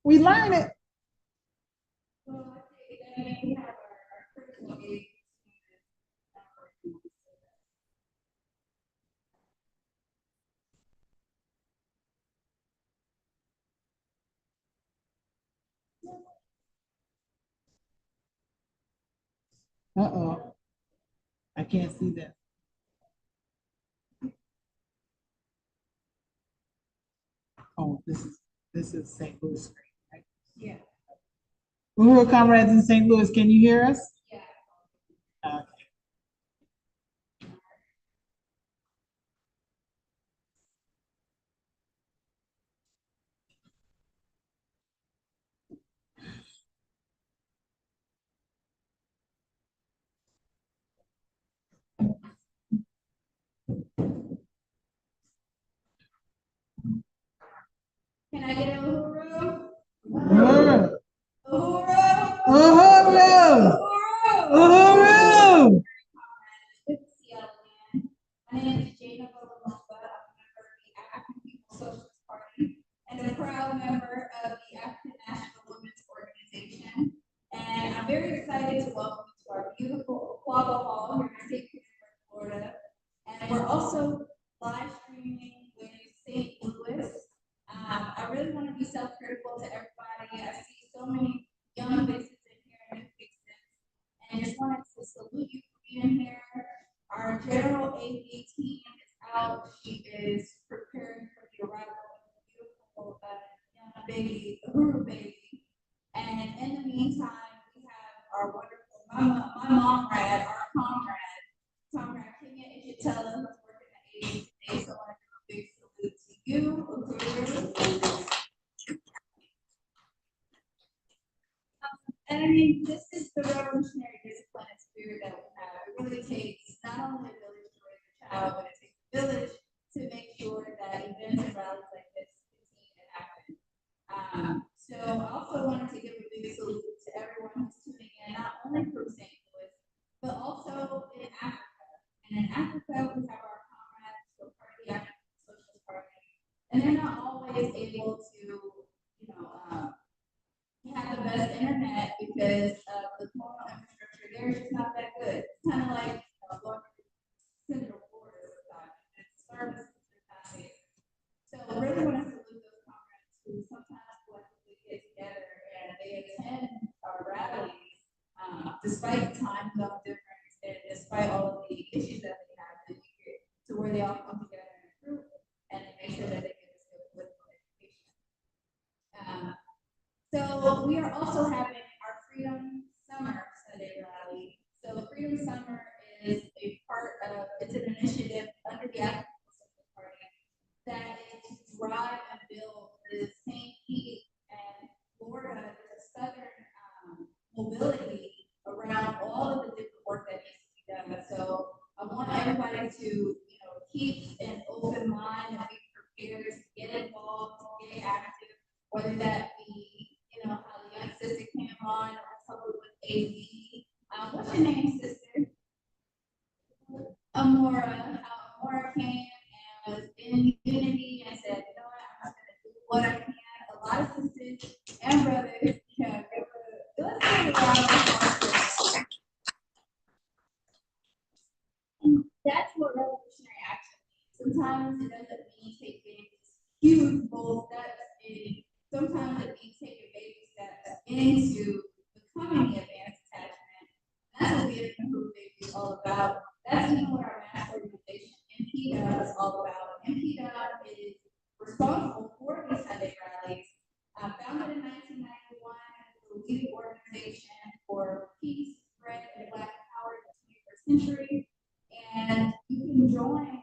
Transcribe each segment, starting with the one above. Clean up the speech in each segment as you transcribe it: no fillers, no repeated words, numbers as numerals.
We learn it. Well, I think that we have our critical age. Uh-oh. I can't see that. Oh, this is St. Louis screen, right? Yeah. Uhuru comrades in St. Louis, can you hear us? Yeah. Okay. Can I get a Uhuru? Uhuru. Uhuru! Uhuru. Uhuru. Good to see y'all again. My name is Jesse Neville. I'm a member of the African People's Socialist Party and a proud member of the African National Women's Organization. And I'm very excited to welcome you to our beautiful Quagga Hall here in St. Petersburg, Florida. And we're also live streaming with St. Louis. I really want to be self-critical to everybody. I see so many young faces in here and new faces, and just wanted to salute you for being here. Our general AV team is out. She is preparing for the arrival of the beautiful young baby, Uhuru baby. And in the meantime, we have our wonderful my mom rad, our comrade Kenya Ishitella, who's working at AV today. So I want to give a big salute to you, Uhuru. And I mean, this is the revolutionary discipline and spirit that we have. It really takes not only a village to raise a child, but it takes a village to make sure that events and rallies like this continue to happen. So I also wanted to give a big salute to everyone who's tuning in, not only from St. Louis, but also in Africa. And in Africa, we have our comrades who are part of the African Socialist Party, and they're not always able to, have the best internet because the phone infrastructure there is just not that good. It's kind of like going to Central Florida sometimes. Its services are not there. So I really want to salute those comrades who sometimes collectively get together and they attend our rallies despite the time zone difference and despite all of the issues that they have in here, to where they all come together in a group and they make sure that they get this good political education. So we are also having our Freedom Summer Sunday rally. So Freedom Summer is a part of, it's an initiative under the African Socialist Party that is to drive and build the St. Pete and Florida, the southern mobility around all of the different work that needs to be done. So I want everybody to, keep an open mind and be prepared to get involved, to get active, whether that be how the young sister came on or coupled with AV. What's your name, sister? Amora. How Amora came and was in unity and said, I'm just going to do what I can. A lot of sisters and brothers, let's give a round of applause. That's what revolutionary action means. Sometimes it doesn't mean taking huge, bold steps. Sometimes it means taking baby steps into becoming the advanced attachment. That's what the Uhuru baby is all about. That's even what our mass organization, MPDA, is all about. MPDA is responsible for these Sunday rallies. Founded in 1991, the leading organization for peace, spread, and Black power in the 21st century. And you can join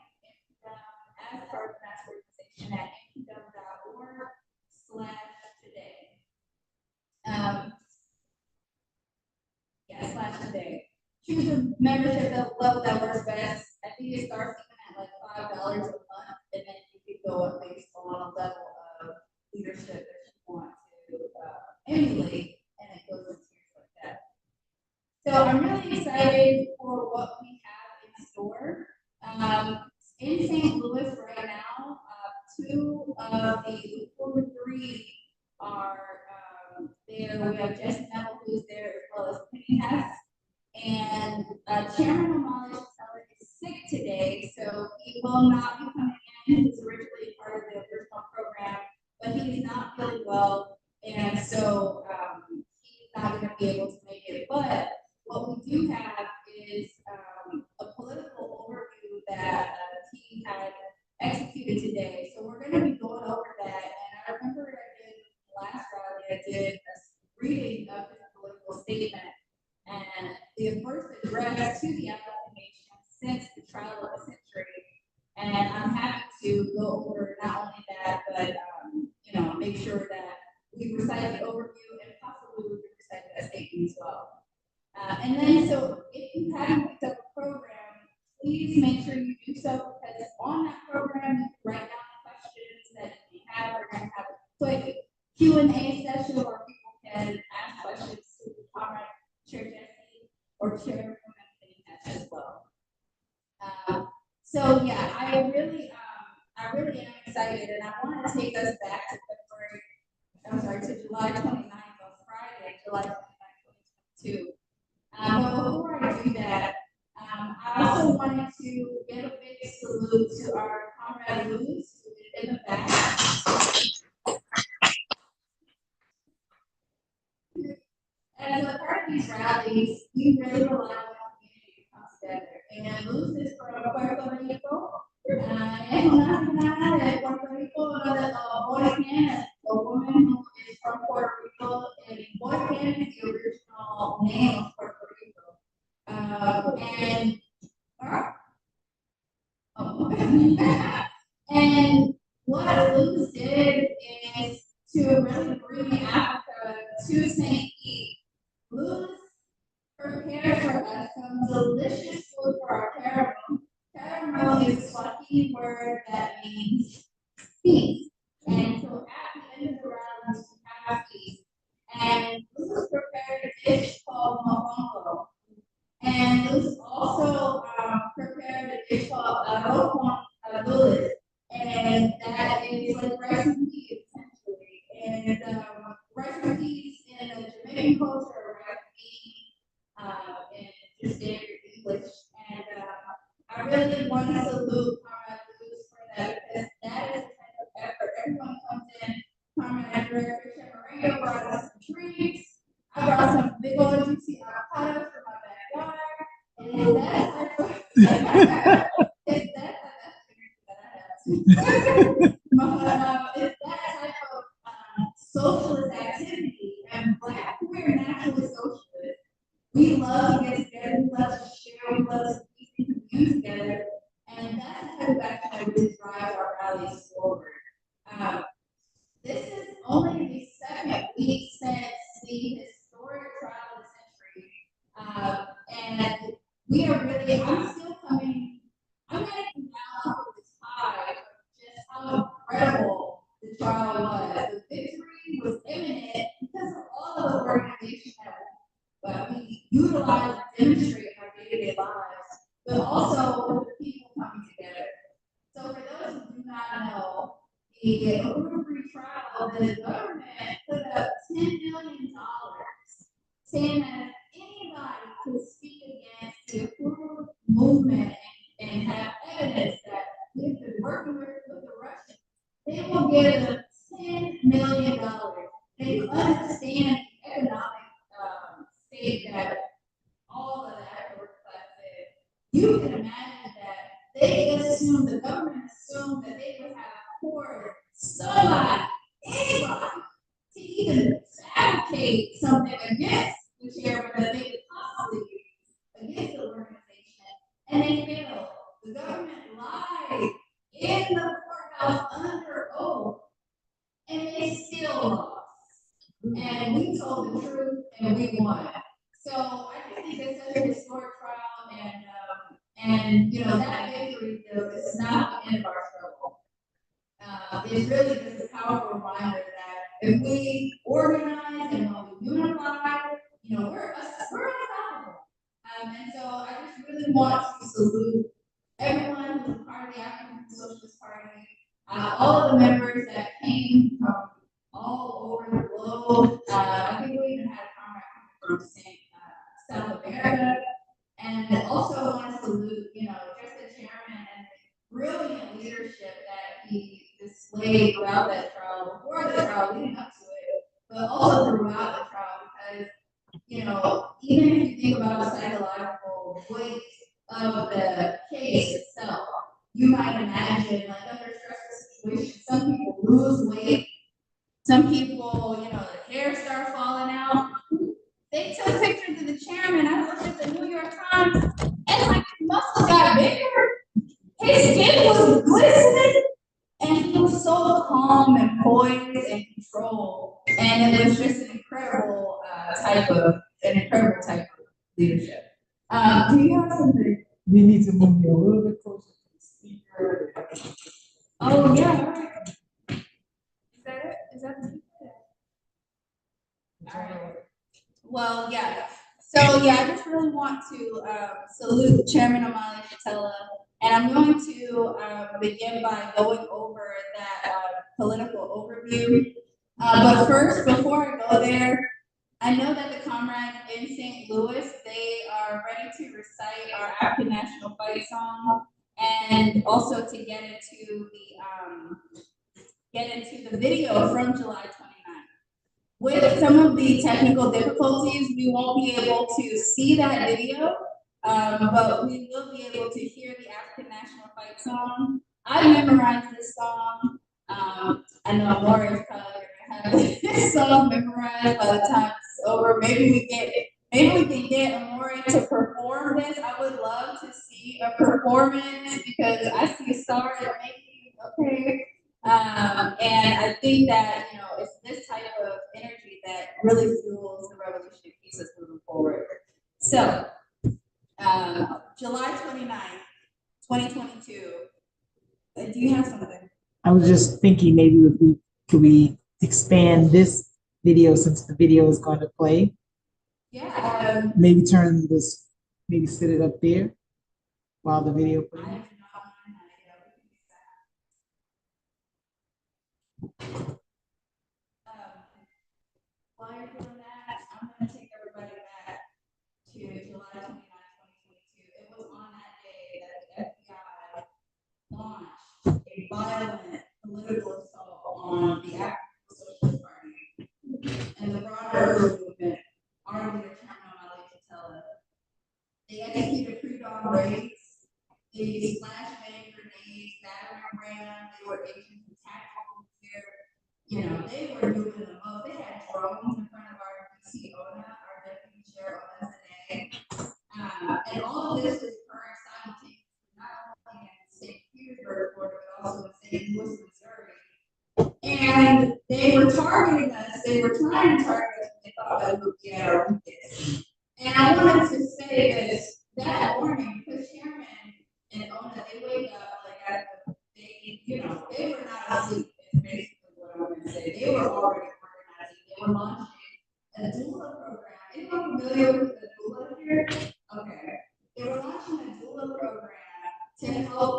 as part of the mass organization at mpw.org/today. /today. Choose a membership level that works best. I think it starts even at like $5 a month, and then you can go up based on a level of leadership that you want to emulate, and it goes into tiers like that. So I'm really excited for what we have in store. In St. Louis right now, two of the 3 are there we have Jesse Neville who's there as well as Penny Hess. And Chairman O'Malley is sick today, so he will not be coming in. He was originally part of the original program, but he's not feeling well, and so he's not going to be able to make it. But what we do have is a political overview that he had executed today. So we're going to be going over that. And I remember I did last rally, I did a reading of his political statement. And the first address to the African nation since the trial of the century. And I'm happy to go over not only that, but make sure that we recite the overview and possibly we can recite that statement as well. And then, so if you haven't picked up a program, please make sure you do so, because on that program you can write down the questions that you may have. We're going to have a quick Q&A session where people can ask questions to the comrade Chair Jesse or Chairwoman Penny Hess as well. So yeah, I really am excited, and I want to take us back to July 29th on Friday, July 29th, 2022. But before I do that, I also wanted to give a big salute to our comrade Luz, who is in the back. As a part of these rallies, we really rely on the community to come together. And Luz is from Puerto Rico. Es una hermana de Puerto Rico, Boycan, a woman who is from Puerto Rico, and Boycan is the original name of Puerto Rico. And what Luz did is to really bring Africa to St. Pete. Luz prepared for us some delicious food for our caramel. Caramel is a Swahili word that means feast. And so at the end of the round, we have feast. And Luz prepared a dish called mofongo. And Luz also prepared a dish called arroz con dulce. And that is like rice and peas, essentially. And rice and peas in the Jamaican culture are in just standard English. And I really want to salute Comrade Luz for that, because that is the type of effort. Everyone comes in. Comrade Director Chairman brought us some trees. I brought some big old juicy avocados from my backyard. And it's that type of it's that type of socialist activity, and Black, we're naturally socialist. We love to get together, we love to share, we love to be together, and that's the type of action that really drives our rallies forward. This is only the second week since the historic trial of the century, and we are really, I'm still coming, I'm getting down off of this high of just how incredible the trial was. The victory was imminent because of all of the organization that we utilize and demonstrate in our day-to-day lives, but also with the people coming together. So for those who do not know, the Uhuru trial, the government put up $10 million saying that if anybody could speak against the Uhuru movement and have evidence that we've been working with the Russians, they will give them $10 million. They understand the economic state that all of that work class is. You can imagine that they assumed, the government assumed that they would have poured somebody, anybody, to even advocate something against the chairman that they could possibly use against the organization, and they failed. The government lied in the courthouse under oath, and they still lost. And we told the truth, and we won. So I just think it's such a historic trial, and that victory is not the end of our struggle. It's really just a powerful reminder that if we organize and when we unify, we're unstoppable. And so I just really want to salute everyone who's part of the African Socialist Party, all of the members that came from all over the globe I think we even had a comrade from South America. And also want to salute, just the chairman and the brilliant leadership that he displayed throughout that trial, before the trial, leading up to it, but also throughout the trial, because, even if you think about the psychological weight of the case itself, you might imagine, like, under stressful situations, some people lose weight, some people, their hair start falling out. They took pictures of the chairman. I looked at the New York Times, and like his muscles got bigger. His skin was glistening, and he was so calm and poised and controlled. And it was just an incredible type of leadership. Do you have something? We need to move you a little bit closer to the speaker. Oh yeah. All right. Is that it? Is that the all right. Well, yeah. So yeah, I just really want to salute Chairman Omali Shatella, and I'm going to begin by going over that political overview. But first, before I go there, I know that the comrades in St. Louis, they are ready to recite our African national fight song, and also to get into the video from July 29th. With some of the technical difficulties, we won't be able to see that video, but we will be able to hear the African National Fight song. I memorized this song. I know Laura is probably going to have this song memorized by the time it's over. Maybe we can get Amore to perform this. I would love to see a performance because I see a star in the making. Okay. And I think that, it's this type of energy that really fuels the revolution and keeps us moving forward. So, July 29th, 2022. Do you have something? I was just thinking maybe could we expand this video since the video is going to play? Yeah. Maybe maybe sit it up there while the video plays. While you're doing that, I'm going to take everybody back to July 29, 2022. It was on that day that the FBI launched a violent political assault on the African Socialist Party and the broader movement. Our leader, Chairman Omali Shatella. They executed pre-dawn raids. They used flashbang grenades, battering rams. They were agents of tactical warfare. They were doing the most. They had drones in front of our DC ONA, our deputy chair ONA today. And all of this is occurring simultaneously, not only in St. Petersburg, Florida, but also in St. Louis, Missouri. And they were targeting us. They were trying to target us. They thought that we would get our weakness. And I wanted to say this that morning because Chairman and ONA, they wake up like they were not asleep. Is basically what I'm going to say. They were already organizing. They were launching a doula program. Anyone familiar with the doula here? Okay. They were launching a doula program to help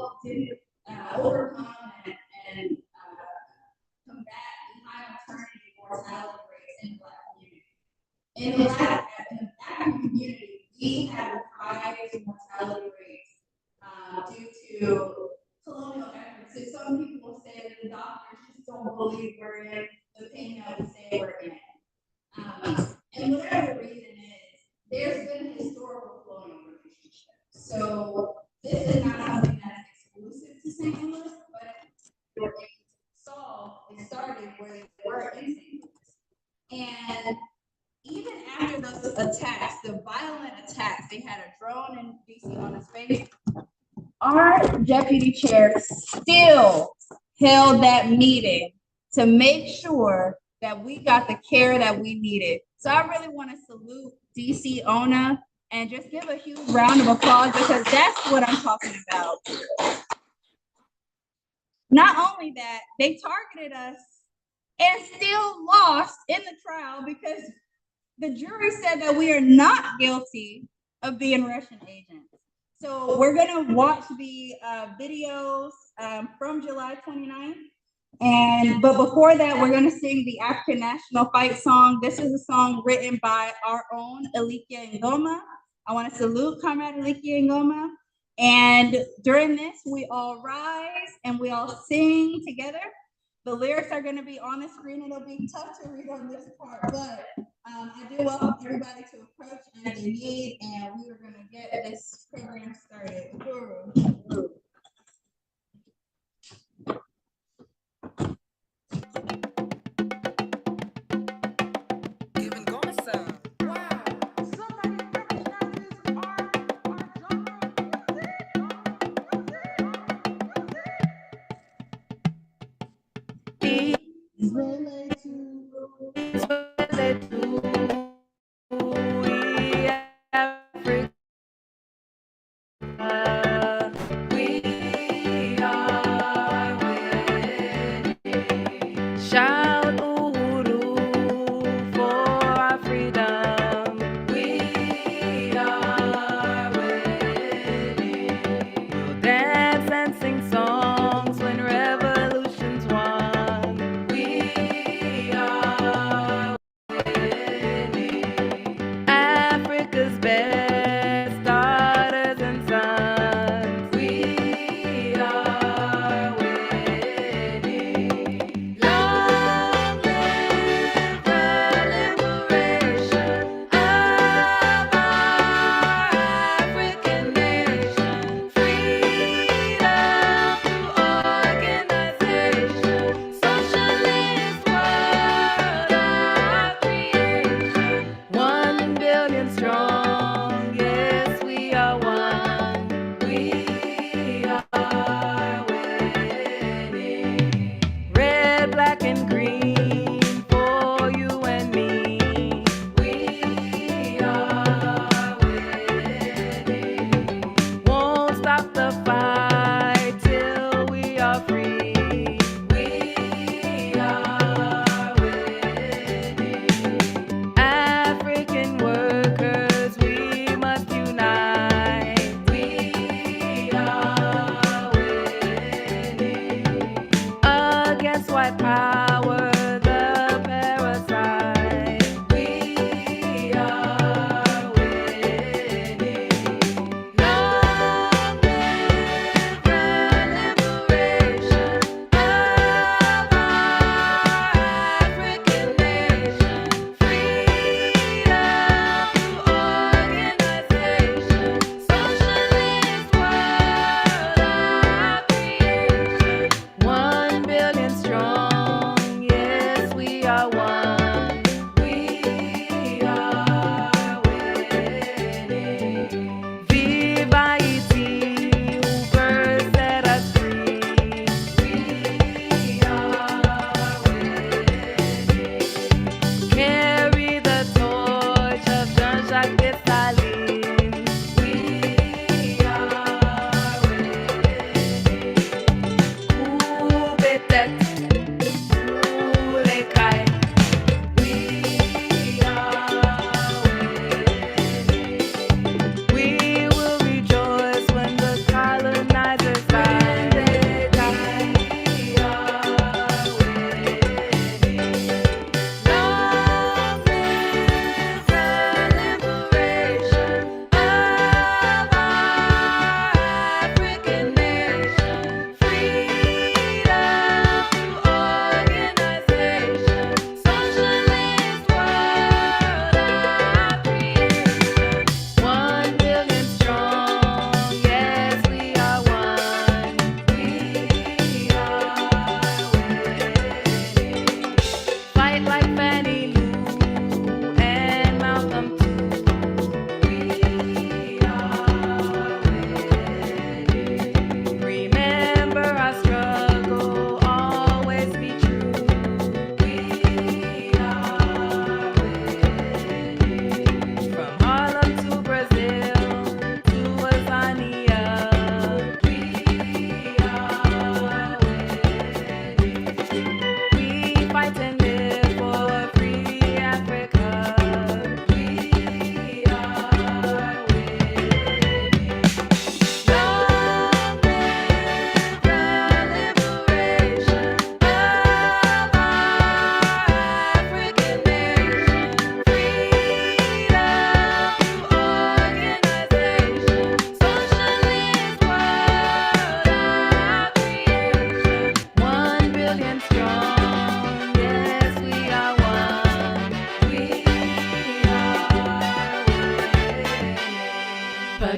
overcome and combat the high maternity mortality rates in the Black community. In the African community, we have the highest mortality rates due to colonial efforts. So some people will say that the doctors just don't believe we're in the pain that we say we're in. And whatever the reason is, there's been a historical colonial relationship. So this is not something that's exclusive to St. Louis, but they were able to solve. It started where they were in St. Louis. And even after those attacks, the violent attacks, they had a drone in DC on his face. Our deputy chair still held that meeting to make sure that we got the care that we needed. So I really want to salute DC ONA and just give a huge round of applause because that's what I'm talking about. Not only that, they targeted us and still lost in the trial because the jury said that we are not guilty of being Russian agents. So we're going to watch the videos from July 29th. But before that, we're gonna sing the African National Fight song. This is a song written by our own Alikia Ngoma. I want to salute Comrade Alikia Ngoma. And during this, we all rise and we all sing together. The lyrics are going to be on the screen. It'll be tough to read on this part, but I do welcome everybody to approach as they need, and we are going to get this program started. Uhuru. Shout Uhuru for our freedom. We are winning. We'll dance and sing songs when revolution's won. We are winning.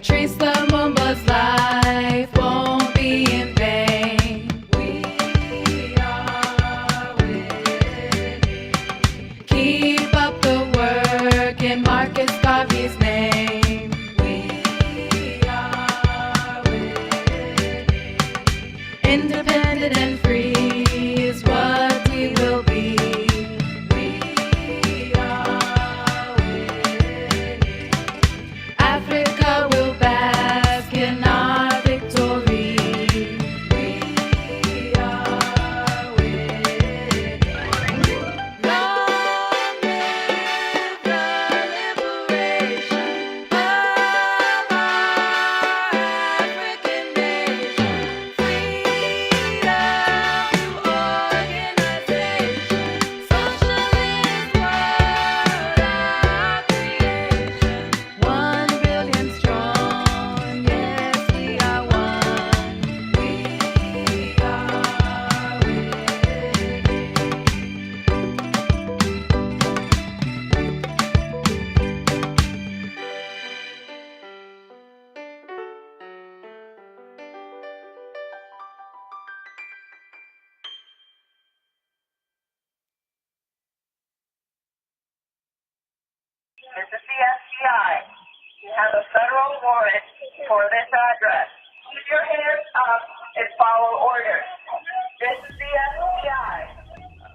Patrice Lumumba's life won't be in vain. We are winning. Keep up the work in Marcus Garvey's name. We are winning. Independent and free is what we will be. We are winning. Africa will bask in our victory. We are winning. Long live the liberation of our African nation. Freedom to organization. Socialist world, our creation. 1 billion strong, yes, we are one. We are This is the FBI. You have a federal warrant for this address. Keep your hands up and follow orders. This is the FBI.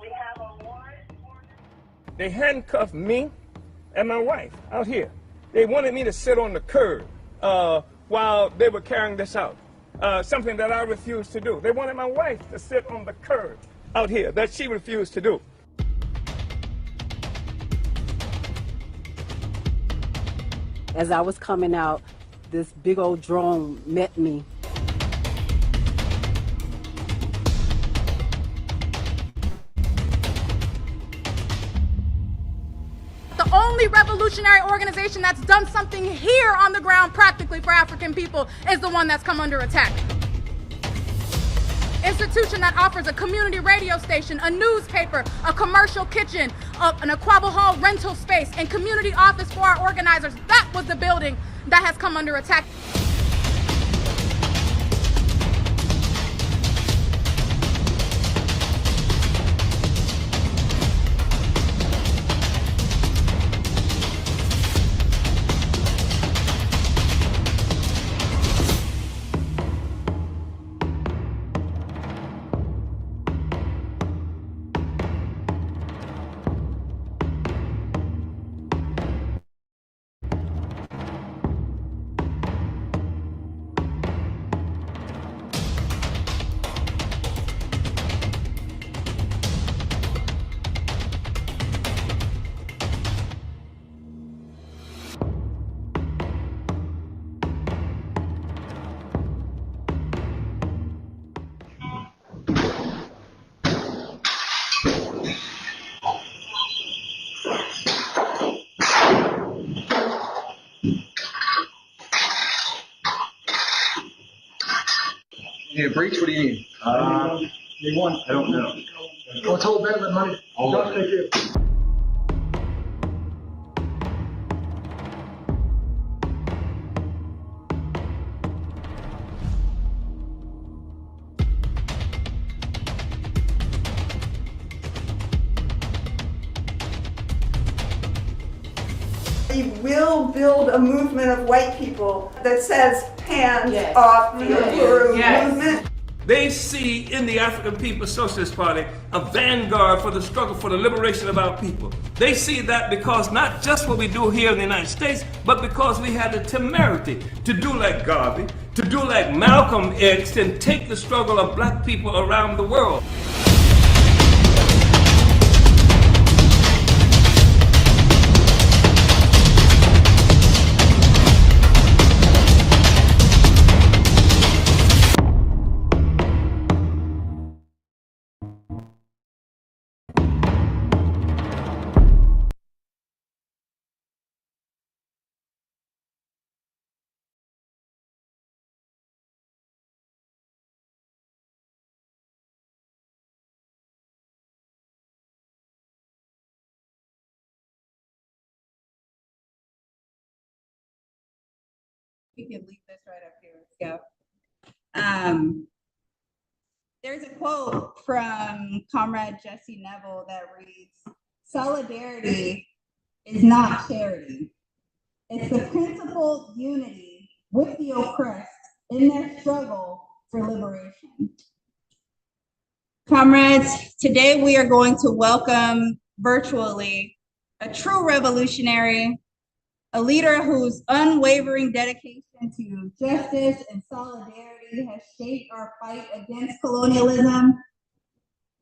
We have a warrant for this. They handcuffed me and my wife out here. They wanted me to sit on the curb while they were carrying this out, something that I refused to do. They wanted my wife to sit on the curb out here, that she refused to do. As I was coming out, this big old drone met me. The only revolutionary organization that's done something here on the ground practically for African people is the one that's come under attack. Institution that offers a community radio station, a newspaper, a commercial kitchen, an Aquaba Hall rental space, and community office for our organizers. That was the building that has come under attack. You need a breach? What do you need? They want. I don't know. What's whole benefit money? Hold on. Thank you. We will build a movement of white people that says hands off the Uhuru movement. They see in the African People's Socialist Party a vanguard for the struggle for the liberation of our people. They see that because not just what we do here in the United States, but because we had the temerity to do like Garvey, to do like Malcolm X, and take the struggle of black people around the world. We can leave this right up here. Let's go. There's a quote from Comrade Jesse Neville that reads, "Solidarity is not charity. It's the principled unity with the oppressed in their struggle for liberation." Comrades, today we are going to welcome virtually a true revolutionary, a leader whose unwavering dedication to justice and solidarity has shaped our fight against colonialism.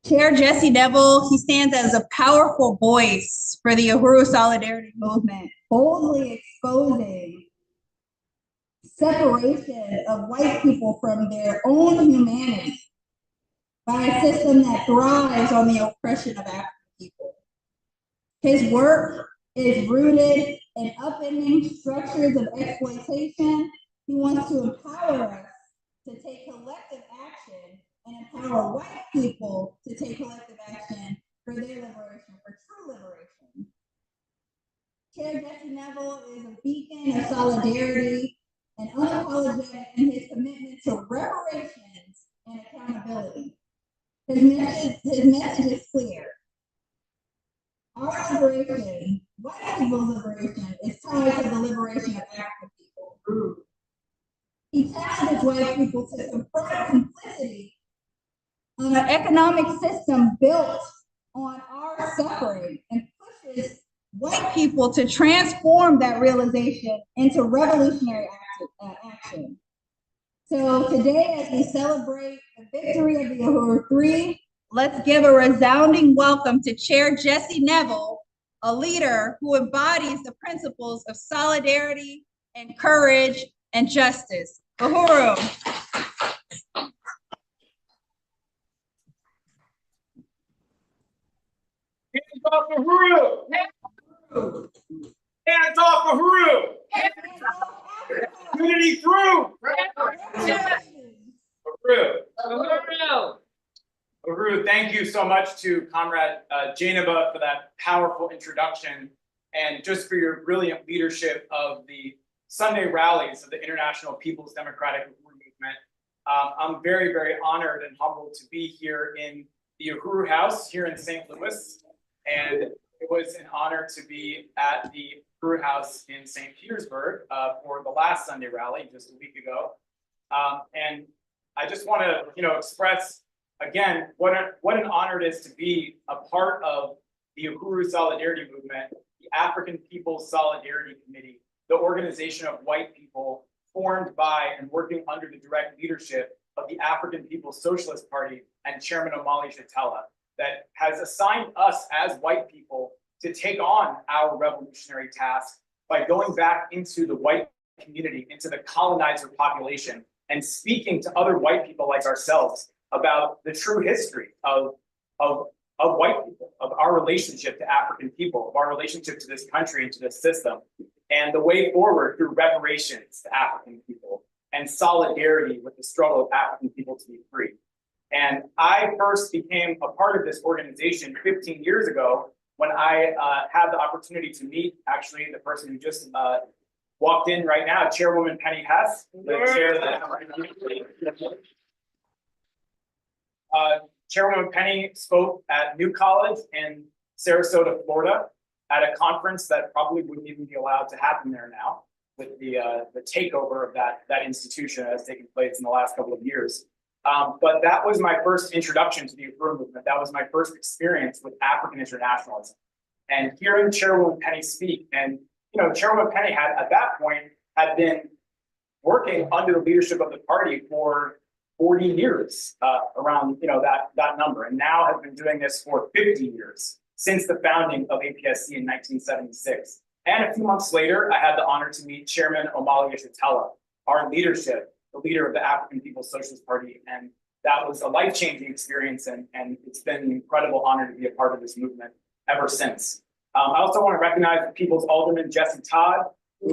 Chair Jesse Neville, he stands as a powerful voice for the Uhuru Solidarity Movement, boldly exposing separation of white people from their own humanity by a system that thrives on the oppression of African people. His work is rooted in upending structures of exploitation. He wants to empower us to take collective action and empower white people to take collective action for their liberation, for true liberation. Chair Jesse Neville is a beacon of solidarity and unapologetic in his commitment to reparations and accountability. His message is clear. Our liberation, white people's liberation, is tied to the liberation of African people. He challenges white people to confront complicity on an economic system built on our suffering and pushes white people to transform that realization into revolutionary action. So today, as we celebrate the victory of the Uhuru 3, let's give a resounding welcome to Chair Jesse Neville, a leader who embodies the principles of solidarity and courage and justice. Uhuru. Hands off Uhuru! Hands off Uhuru! Unity through! Uhuru, thank you so much to Comrade Janeba for that powerful introduction and just for your brilliant leadership of the Sunday rallies of the International People's Democratic Uhuru Movement. I'm very, very honored and humbled to be here in the Uhuru House here in St. Louis. And it was an honor to be at the Uhuru House in St. Petersburg for the last Sunday rally just a week ago. And I just want to, express again what an honor it is to be a part of the Uhuru Solidarity Movement, the African People's Solidarity Committee, the organization of white people formed by and working under the direct leadership of the African People's Socialist Party and Chairman Omali Yeshitela, that has assigned us as white people to take on our revolutionary task by going back into the white community, into the colonizer population, and speaking to other white people like ourselves about the true history of white people, of our relationship to African people, of our relationship to this country and to this system, and the way forward through reparations to African people and solidarity with the struggle of African people to be free. And I first became a part of this organization 15 years ago when I had the opportunity to meet actually the person who just walked in right now, Chairwoman Penny Hess, the chair that Chairwoman Penny spoke at New College in Sarasota, Florida, at a conference that probably wouldn't even be allowed to happen there now, with the takeover of that institution that has taken place in the last couple of years. But that was my first introduction to the Uhuru movement. That was my first experience with African internationalism. And hearing Chairwoman Penny speak, and Chairwoman Penny at that point had been working under the leadership of the party for 40 years, around that number, and now has been doing this for 50 years since the founding of APSC in 1976. And a few months later, I had the honor to meet Chairman Omali Yeshitela, our leadership, the leader of the African People's Socialist Party, and that was a life-changing experience, and it's been an incredible honor to be a part of this movement ever since. I also want to recognize the People's Alderman, Jesse Todd, who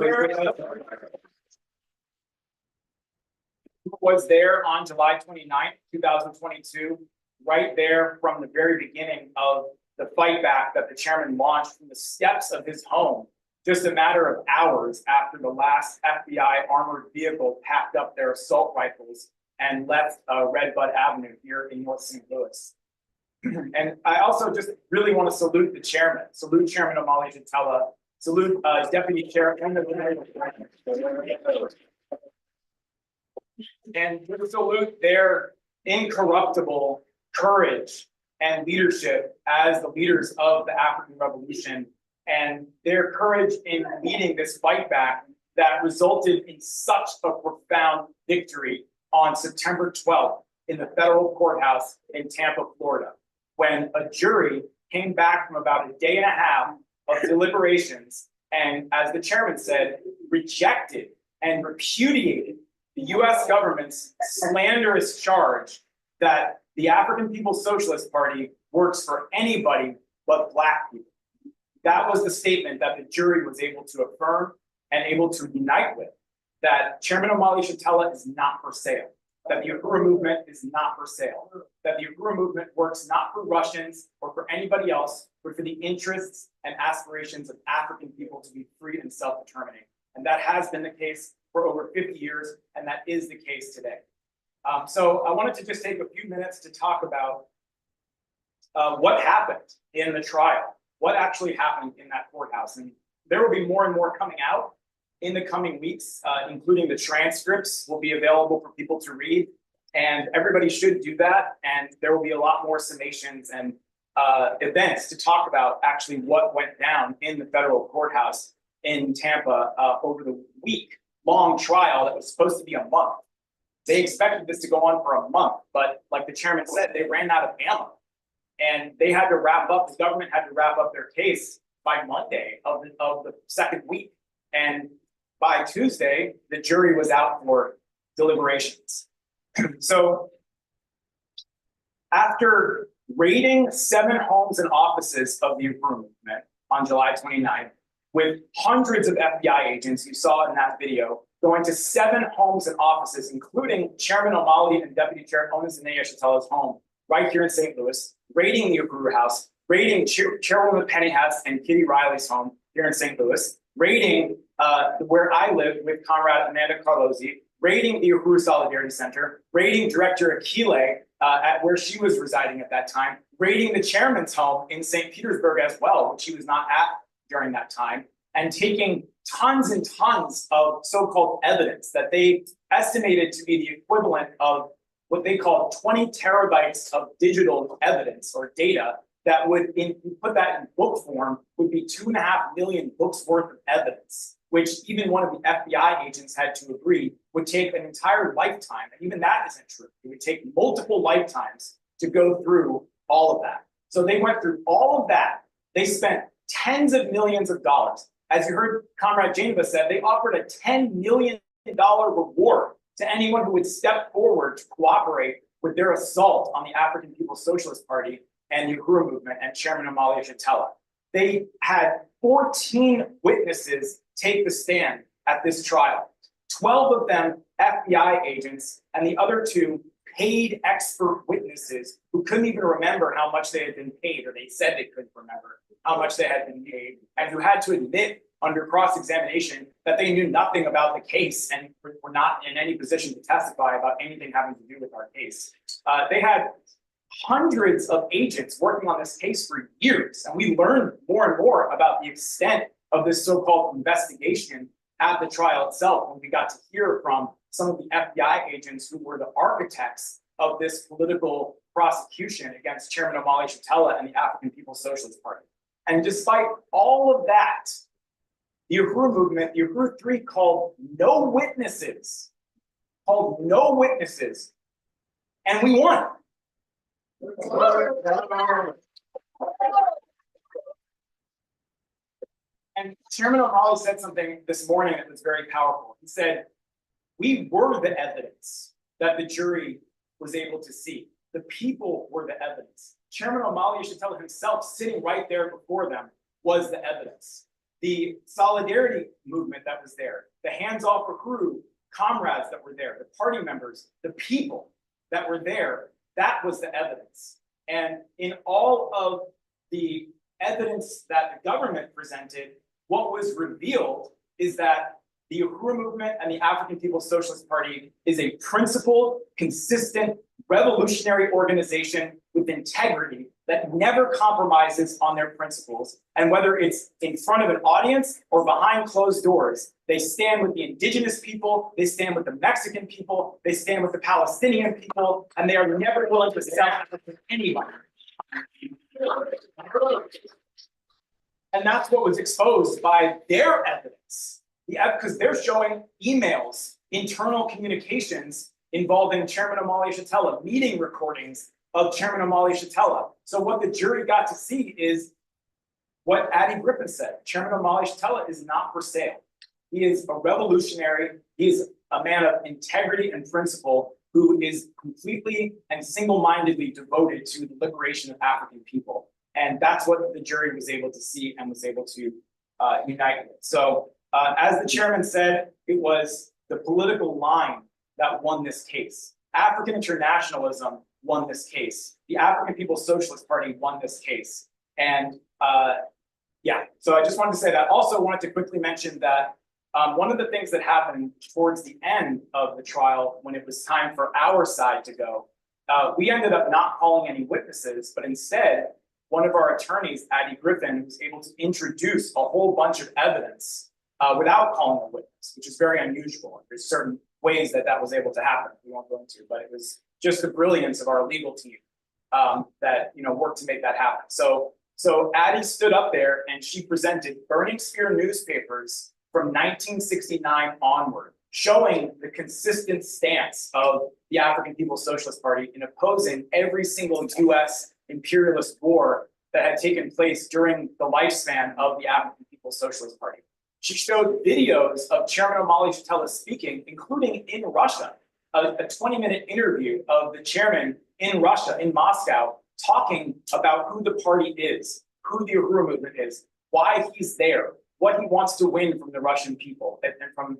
was there on July 29th, 2022, right there from the very beginning of the fight back that the chairman launched from the steps of his home just a matter of hours after the last FBI armored vehicle packed up their assault rifles and left Red Bud Avenue here in North St. Louis. And I also just really want to salute the chairman, salute Chairman Omali Yeshitela, salute Deputy Chair and to salute their incorruptible courage and leadership as the leaders of the African Revolution, and their courage in leading this fight back that resulted in such a profound victory on September 12th in the federal courthouse in Tampa, Florida, when a jury came back from about a day and a half of deliberations and, as the chairman said, rejected and repudiated the US government's slanderous charge that the African People's Socialist Party works for anybody but Black people. That was the statement that the jury was able to affirm and able to unite with, that Chairman Omali Yeshitela is not for sale, that the Uhuru movement is not for sale, that the Uhuru movement works not for Russians or for anybody else, but for the interests and aspirations of African people to be free and self-determining. And that has been the case for over 50 years, and that is the case today. So I wanted to just take a few minutes to talk about what happened in the trial, what actually happened in that courthouse. And there will be more and more coming out in the coming weeks, including the transcripts will be available for people to read. And everybody should do that. And there will be a lot more summations and events to talk about actually what went down in the federal courthouse in Tampa over the week-long trial that was supposed to be a month. They expected this to go on for a month, but like the chairman said, they ran out of ammo. And they had to wrap up, the government had to wrap up their case by Monday of the second week. And by Tuesday, the jury was out for deliberations. So after raiding 7 homes and offices of the Uhuru movement on July 29th, with hundreds of FBI agents you saw in that video, going to 7 homes and offices, including Chairman Omali and Deputy Chair Onizine Yeshitela's home right here in St. Louis, raiding the Uhuru house, raiding Chairwoman Penny Hess and Kitty Riley's home here in St. Louis, raiding where I live with Comrade Amanda Carlozzi, raiding the Uhuru Solidarity Center, raiding Director Akile at where she was residing at that time, raiding the chairman's home in St. Petersburg as well, which he was not at during that time, and taking tons and tons of so-called evidence that they estimated to be the equivalent of what they call 20 terabytes of digital evidence or data that would, put that in book form, would be 2.5 million books worth of evidence, which even one of the FBI agents had to agree would take an entire lifetime. And even that isn't true. It would take multiple lifetimes to go through all of that. So they went through all of that. They spent tens of millions of dollars. As you heard Comrade Janeva said, they offered a $10 million reward to anyone who would step forward to cooperate with their assault on the African People's Socialist Party and the Uhuru movement and Chairman Omali Yeshitela. They had 14 witnesses take the stand at this trial, 12 of them FBI agents, and the other 2 paid expert witnesses who couldn't even remember how much they had been paid, or they said they couldn't remember how much they had been paid, and who had to admit under cross-examination that they knew nothing about the case and were not in any position to testify about anything having to do with our case. They had hundreds of agents working on this case for years, and we learned more and more about the extent of this so-called investigation at the trial itself when we got to hear from some of the FBI agents who were the architects of this political prosecution against Chairman Omali Yeshitela and the African People's Socialist Party. And despite all of that, the Uhuru movement, the Uhuru 3 called no witnesses, and we won. And Chairman Omali said something this morning that was very powerful. He said, we were the evidence that the jury was able to see. The people were the evidence. Chairman Omali Yeshitela himself, sitting right there before them, was the evidence. The solidarity movement that was there, the hands-off Uhuru comrades that were there, the party members, the people that were there, that was the evidence. And in all of the evidence that the government presented, what was revealed is that the Uhuru movement and the African People's Socialist Party is a principled, consistent, revolutionary organization with integrity that never compromises on their principles. And whether it's in front of an audience or behind closed doors, they stand with the indigenous people, they stand with the Mexican people, they stand with the Palestinian people, and they are never willing to sell out to anybody. And that's what was exposed by their evidence. Because they're showing emails, internal communications involving Chairman Omali Yeshitela, meeting recordings of Chairman Omali Yeshitela. So what the jury got to see is what Addie Griffin said. Chairman Omali Yeshitela is not for sale. He is a revolutionary. He is a man of integrity and principle who is completely and single-mindedly devoted to the liberation of African people. And that's what the jury was able to see and was able to unite with. So as the chairman said, it was the political line that won this case. African internationalism won this case. The African People's Socialist Party won this case. And yeah, so I just wanted to say that. Also wanted to quickly mention that one of the things that happened towards the end of the trial, when it was time for our side to go, we ended up not calling any witnesses, but instead, one of our attorneys, Addie Griffin, was able to introduce a whole bunch of evidence without calling a witness, which is very unusual. There's certain ways that that was able to happen. We won't go into, but it was just the brilliance of our legal team that worked to make that happen. So Addie stood up there and she presented Burning Spear newspapers from 1969 onward, showing the consistent stance of the African People's Socialist Party in opposing every single U.S. imperialist war that had taken place during the lifespan of the African People's Socialist Party. She showed videos of Chairman Omali Yeshitela speaking, including in Russia, a 20-minute interview of the chairman in Russia, in Moscow, talking about who the party is, who the Uhuru movement is, why he's there, what he wants to win from the Russian people and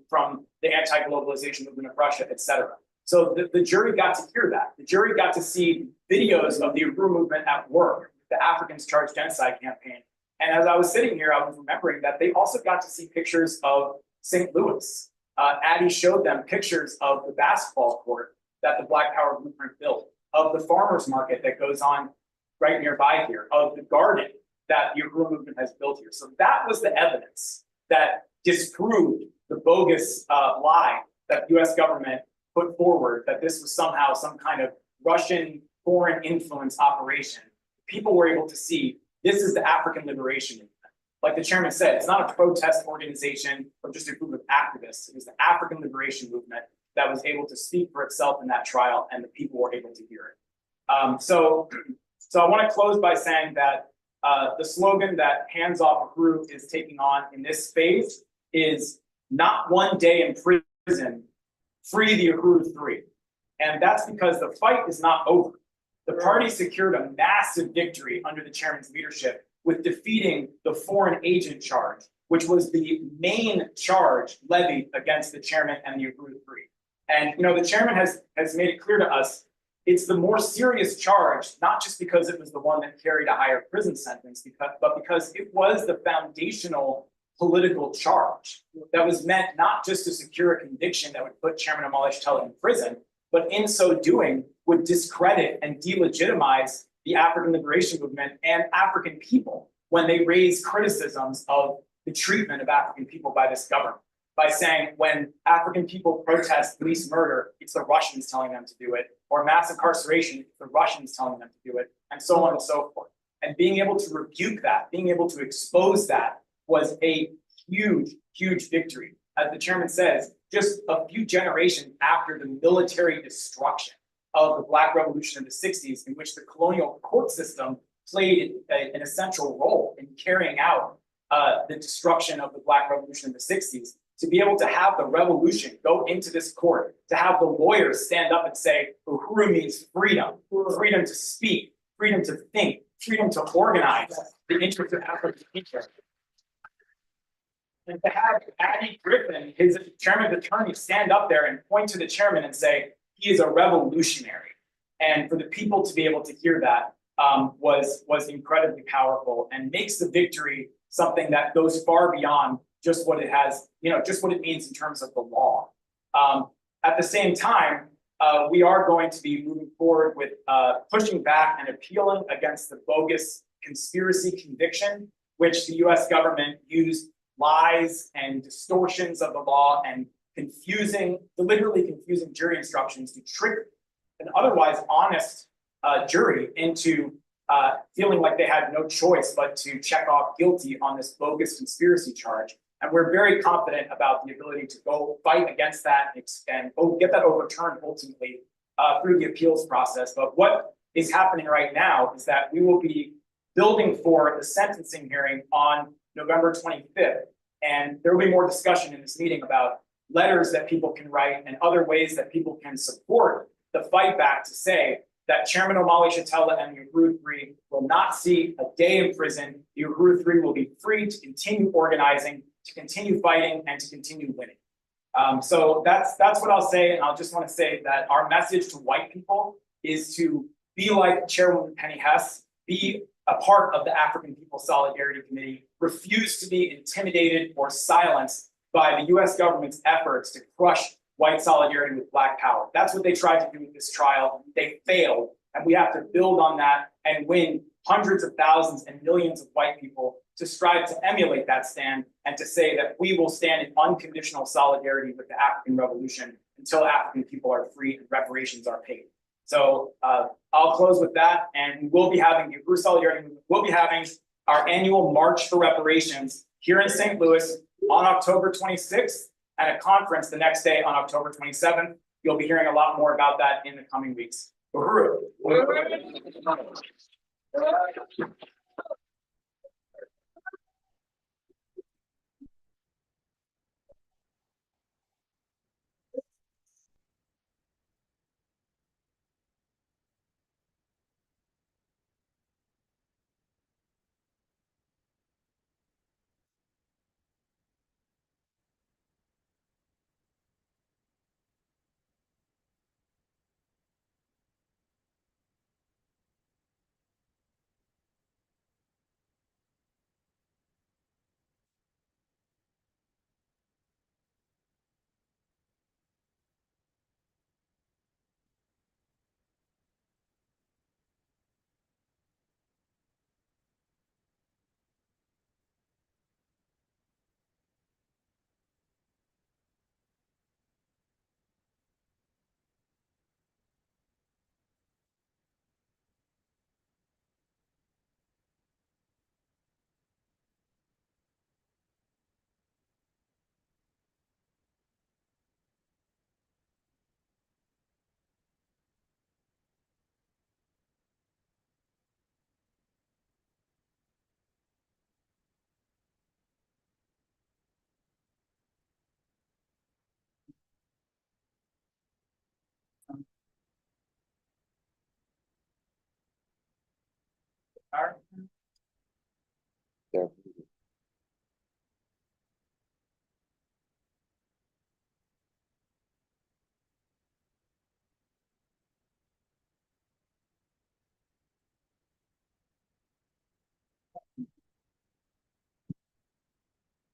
from the anti-globalization movement of Russia, et cetera. So the jury got to hear that. The jury got to see videos of the Uhuru movement at work, the Africans Charged Genocide campaign. And as I was sitting here, I was remembering that they also got to see pictures of St. Louis. Addie showed them pictures of the basketball court that the Black Power Blueprint built, of the farmers market that goes on right nearby here, of the garden that the Uhuru movement has built here. So that was the evidence that disproved the bogus lie that the US government put forward, that this was somehow some kind of Russian foreign influence operation. People were able to see this is the African liberation movement. Like the chairman said, it's not a protest organization or just a group of activists. It was the African liberation movement that was able to speak for itself in that trial, and the people were able to hear it. So I want to close by saying that the slogan that Hands Off Uhuru is taking on in this phase is not one day in prison, free the Uhuru 3. And that's because the fight is not over. The party secured a massive victory under the chairman's leadership with defeating the foreign agent charge, which was the main charge levied against the chairman and the Uhuru 3. And the chairman has made it clear to us it's the more serious charge, not just because it was the one that carried a higher prison sentence, but because it was the foundational political charge that was meant not just to secure a conviction that would put Chairman Omali Yeshitela in prison, but in so doing would discredit and delegitimize the African liberation movement and African people when they raise criticisms of the treatment of African people by this government, by saying when African people protest police murder, it's the Russians telling them to do it, or mass incarceration, it's the Russians telling them to do it, and so on and so forth. And being able to rebuke that, being able to expose that was a huge, huge victory. As the chairman says, just a few generations after the military destruction of the Black Revolution in the 60s, in which the colonial court system played an essential role in carrying out the destruction of the Black Revolution in the 60s, to be able to have the revolution go into this court, to have the lawyers stand up and say, Uhuru means freedom, freedom to speak, freedom to think, freedom to organize the interests of African people. And to have Addie Griffin, his chairman's attorney, stand up there and point to the chairman and say, he is a revolutionary. And for the people to be able to hear that was incredibly powerful and makes the victory something that goes far beyond just what it has, just what it means in terms of the law. At the same time, we are going to be moving forward with pushing back and appealing against the bogus conspiracy conviction, which the US government used lies and distortions of the law and deliberately confusing jury instructions to trick an otherwise honest jury into feeling like they had no choice but to check off guilty on this bogus conspiracy charge. And we're very confident about the ability to go fight against that and get that overturned ultimately through the appeals process. But what is happening right now is that we will be building for the sentencing hearing on November 25th. And there will be more discussion in this meeting about letters that people can write and other ways that people can support the fight back to say that Chairman Omali Shatella and the Uhuru Three will not see a day in prison. The Uhuru Three will be free to continue organizing, to continue fighting, and to continue winning. So that's what I'll say. And I'll just want to say that our message to white people is to be like Chairwoman Penny Hess, be a part of the African People's Solidarity Committee, refuse to be intimidated or silenced by the US government's efforts to crush white solidarity with Black power. That's what they tried to do with this trial. They failed, and we have to build on that and win hundreds of thousands and millions of white people to strive to emulate that stand and to say that we will stand in unconditional solidarity with the African Revolution until African people are free and reparations are paid. So I'll close with that, and we will be having the Uhuru Solidarity Movement. We'll be having our annual March for Reparations here in St. Louis on October 26th, and a conference the next day on October 27th. You'll be hearing a lot more about that in the coming weeks. Uhuru.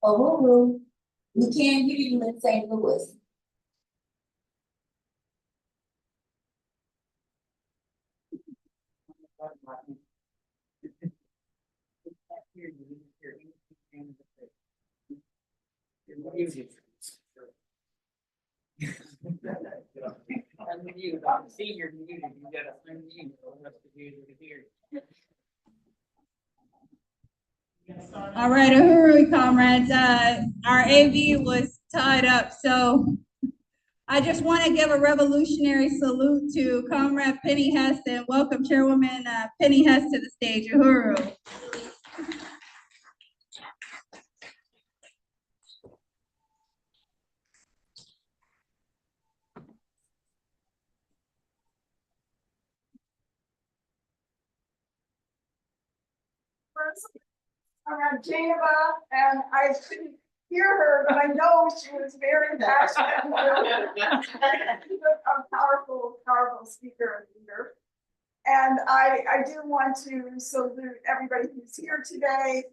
Uhuru, we can't hear you in St. Louis. All right, Uhuru comrades, our AV was tied up, so I just want to give a revolutionary salute to Comrade Penny Hess and welcome Chairwoman Penny Hess to the stage. Uhuru. Around Geneva, and I couldn't hear her, but I know she was very passionate. A powerful speaker and leader. And I do want to salute everybody who's here today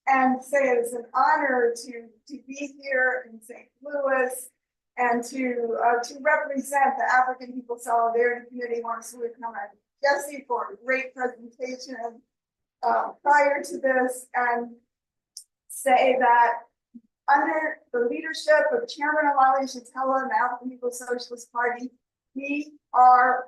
and say it is an honor to be here in St. Louis and to represent the African People Solidarity Committee. I want to salute Comrade Jesse for a great presentation prior to this, and say that under the leadership of Chairman Omali Yeshitela and the African People's Socialist Party, we are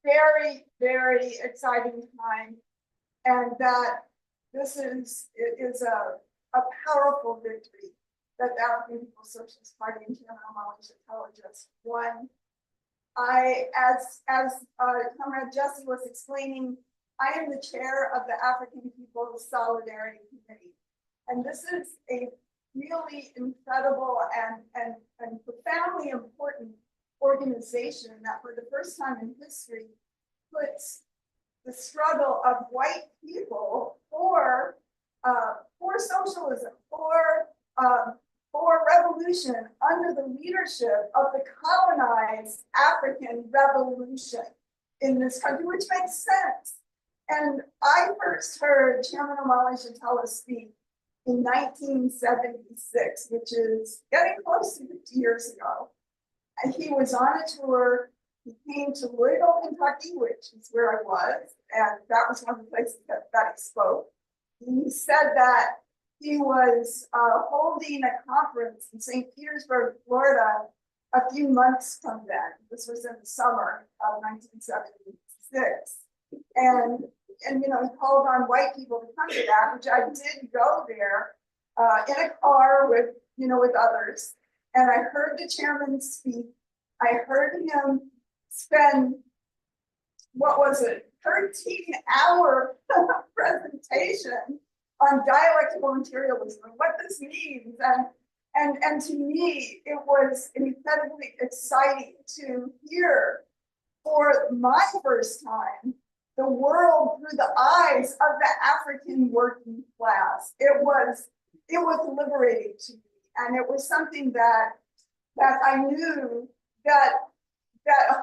very, very exciting time, and that this is a powerful victory that the African People's Socialist Party and Chairman Omali Yeshitela just won. As Comrade Jesse was explaining, I am the chair of the African People's Solidarity Committee, and this is a really incredible and profoundly important organization that for the first time in history puts the struggle of white people for socialism, for revolution under the leadership of the colonized African revolution in this country, which makes sense. And I first heard Chairman Omali Yeshitela speak in 1976, which is getting close to 50 years ago. And he was on a tour. He came to Louisville, Kentucky, which is where I was, and that was one of the places that he spoke. He said that he was holding a conference in St. Petersburg, Florida, a few months from then. This was in the summer of 1976. And he called on white people to come to that, which I did go there in a car with others. And I heard the chairman speak. I heard him spend, 13-hour presentation on dialectical materialism and what this means. And to me, it was incredibly exciting to hear for my first time the world through the eyes of the African working class. It was liberating to me, and it was something that I knew that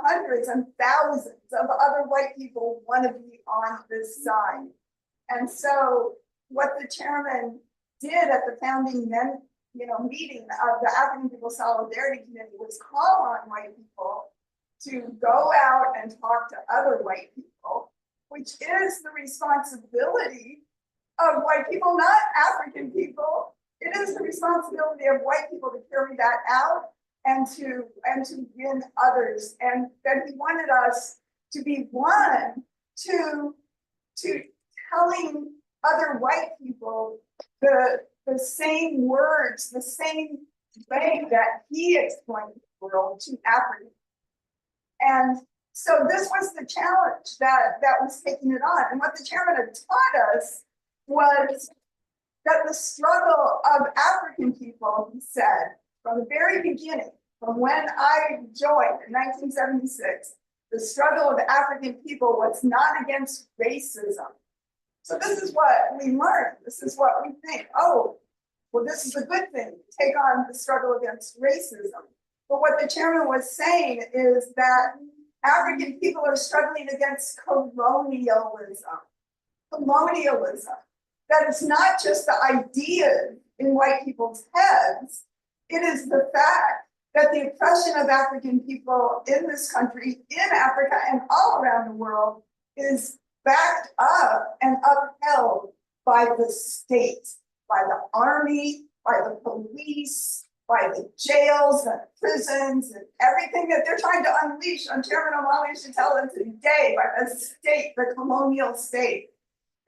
hundreds and thousands of other white people want to be on this side. And so what the chairman did at the founding meeting of the African People's Solidarity Committee was call on white people to go out and talk to other white people, which is the responsibility of white people, not African people. It is the responsibility of white people to carry that out and to win others. And that he wanted us to be one to telling other white people the same words, the same way that he explained the world to Africans. And so this was the challenge that was taking it on. And what the chairman had taught us was that the struggle of African people, he said, from the very beginning, from when I joined in 1976, the struggle of the African people was not against racism. So this is what we learned. This is what we think. Oh, well, this is a good thing, take on the struggle against racism. But what the chairman was saying is that African people are struggling against colonialism. Colonialism. That it's not just the ideas in white people's heads, it is the fact that the oppression of African people in this country, in Africa, and all around the world is backed up and upheld by the state, by the army, by the police, by the jails and prisons and everything that they're trying to unleash on Chairman Omali Yeshitela today, by the state, the colonial state.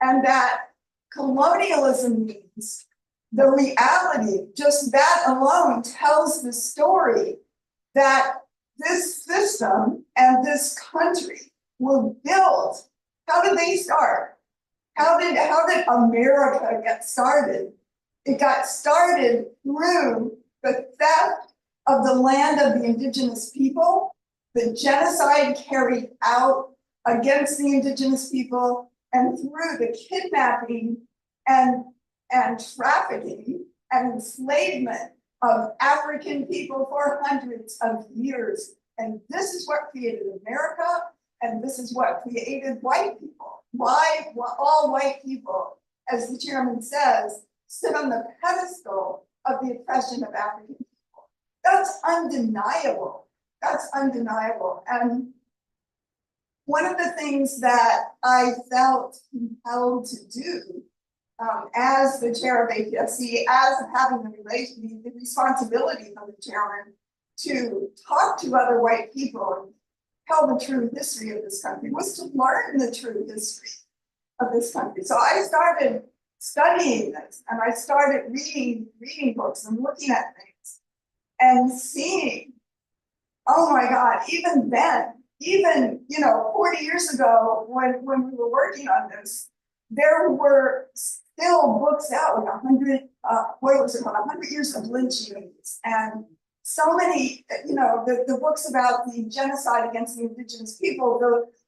And that colonialism means the reality, just that alone tells the story that this system and this country were built. How did they start? How did America get started? It got started through the theft of the land of the indigenous people, the genocide carried out against the indigenous people, and through the kidnapping and trafficking and enslavement of African people for hundreds of years. And this is what created America, and this is what created white people. Why all white people, as the chairman says, sit on the pedestal of the oppression of African people. That's undeniable. That's undeniable. And one of the things that I felt compelled to do as the chair of APSC, as having the responsibility of the chairman to talk to other white people and tell the true history of this country, was to learn the true history of this country. So I started studying this, and I started reading books and looking at things and seeing, oh my God, even then, even 40 years ago when we were working on this, there were still books out with 100 years of lynchings, and so many, the books about the genocide against the indigenous people,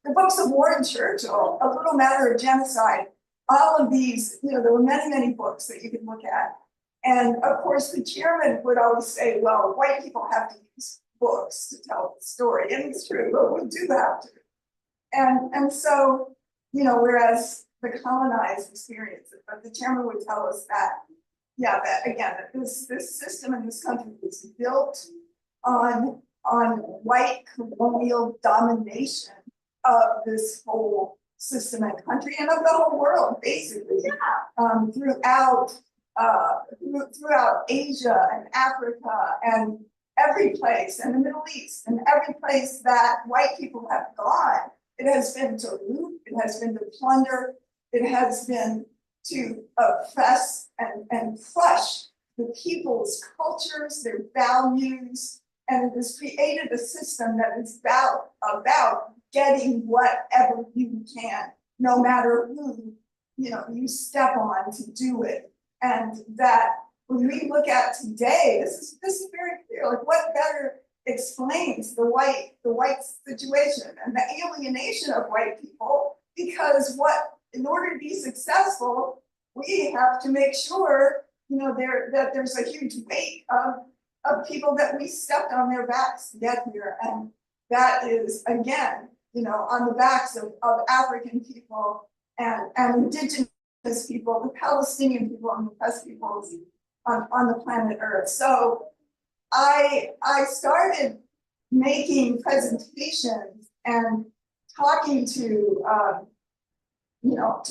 the books of Warren Churchill, A Little Matter of Genocide, all of these, there were many books that you could look at. And of course, the chairman would always say, well, white people have to use books to tell the story. And it's true, but we do have to. And so, whereas the colonized experience it, but the chairman would tell us that, that this system in this country was built on white colonial domination of this whole system and country and of the whole world, basically, throughout Asia and Africa and every place, and the Middle East, and every place that white people have gone. It has been to loot, it has been to plunder, it has been to oppress and crush the people's cultures, their values, and it has created a system that is about getting whatever you can, no matter who you step on to do it. And that when we look at today, this is very clear. Like, what better explains the white situation and the alienation of white people? Because in order to be successful, we have to make sure that there's a huge weight of people that we stepped on their backs to get here, and that is again on the backs of African people and indigenous people, the Palestinian people, and the oppressed peoples on the planet Earth. So I started making presentations and talking to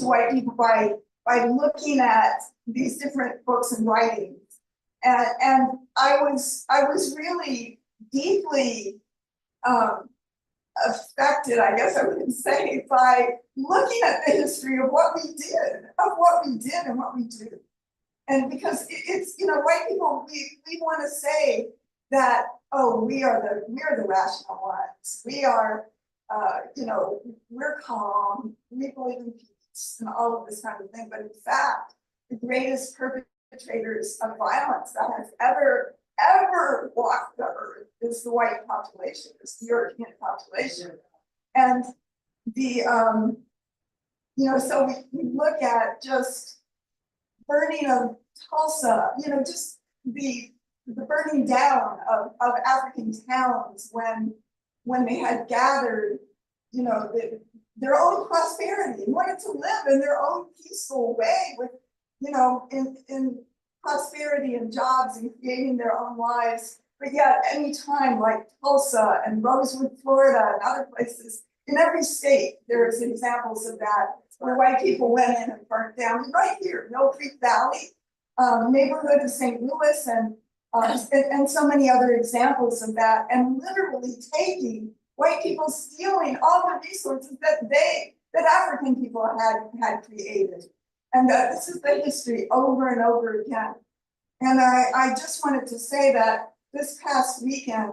white people by looking at these different books and writings, and I was really deeply affected, I guess I would say, by looking at the history of what we did and what we do. And because it's white people, we want to say that, oh, we are the rational ones. We are we're calm, we believe in peace and all of this kind of thing. But in fact, the greatest perpetrators of violence that has ever walked the earth is the white population, is the European population. And so we look at just burning of Tulsa, just the burning down of African towns when they had gathered, their own prosperity, wanted to live in their own peaceful way with, in prosperity and jobs and creating their own lives. But yet, any time like Tulsa and Rosewood, Florida, and other places, in every state, there's examples of that, where white people went in and burnt down. Right here, Mill Creek Valley, neighborhood of St. Louis, and so many other examples of that, and literally taking white people, stealing all the resources that African people had created. And this is the history over and over again. And I just wanted to say that this past weekend,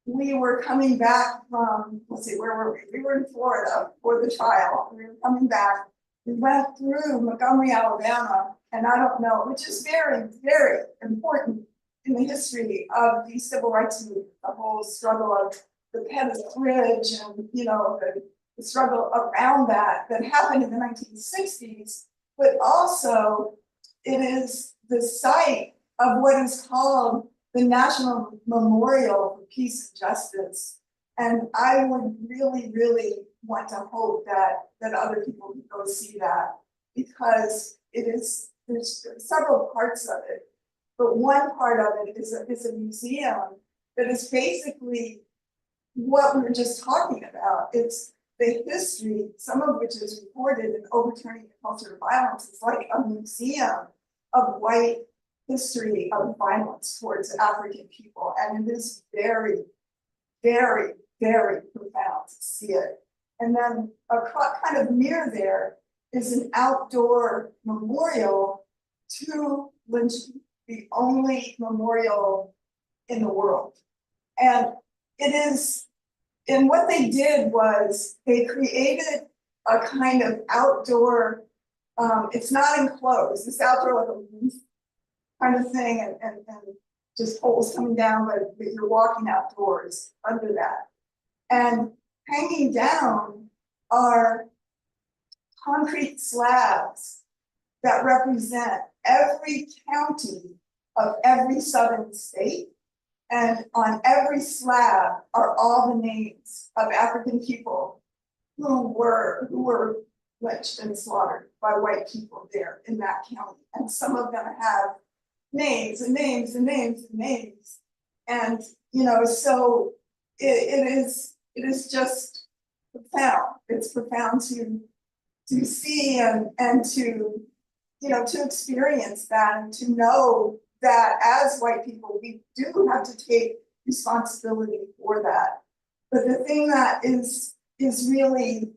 we were coming back from, where were we? We were in Florida for the trial. We were coming back. We went through Montgomery, Alabama, and I don't know, which is very, very important in the history of the civil rights movement, the whole struggle of the Pettus Bridge and, the struggle around that happened in the 1960s, but also it is the site of what is called the National Memorial for Peace and Justice. And I would really, really want to hope that other people can go see that, because there's several parts of it. But one part of it is a museum that is basically what we were just talking about. It's the history, some of which is recorded in Overturning the Culture of Violence. It's like a museum of white history of violence towards African people. And it is very, very, very profound to see it. And then kind of near there is an outdoor memorial to lynching, the only memorial in the world. And it is, and what they did was they created a kind of outdoor, it's not enclosed, it's outdoor like a roof kind of thing, and just poles coming down, but you're walking outdoors under that. And hanging down are concrete slabs that represent every county of every southern state. And on every slab are all the names of African people who were lynched and slaughtered by white people there in that county. And some of them have names and names and names and names. And, you know, so it is just profound. It's profound to see and to, you know, to experience that and to know that as white people, we do have to take responsibility for that. But the thing that is really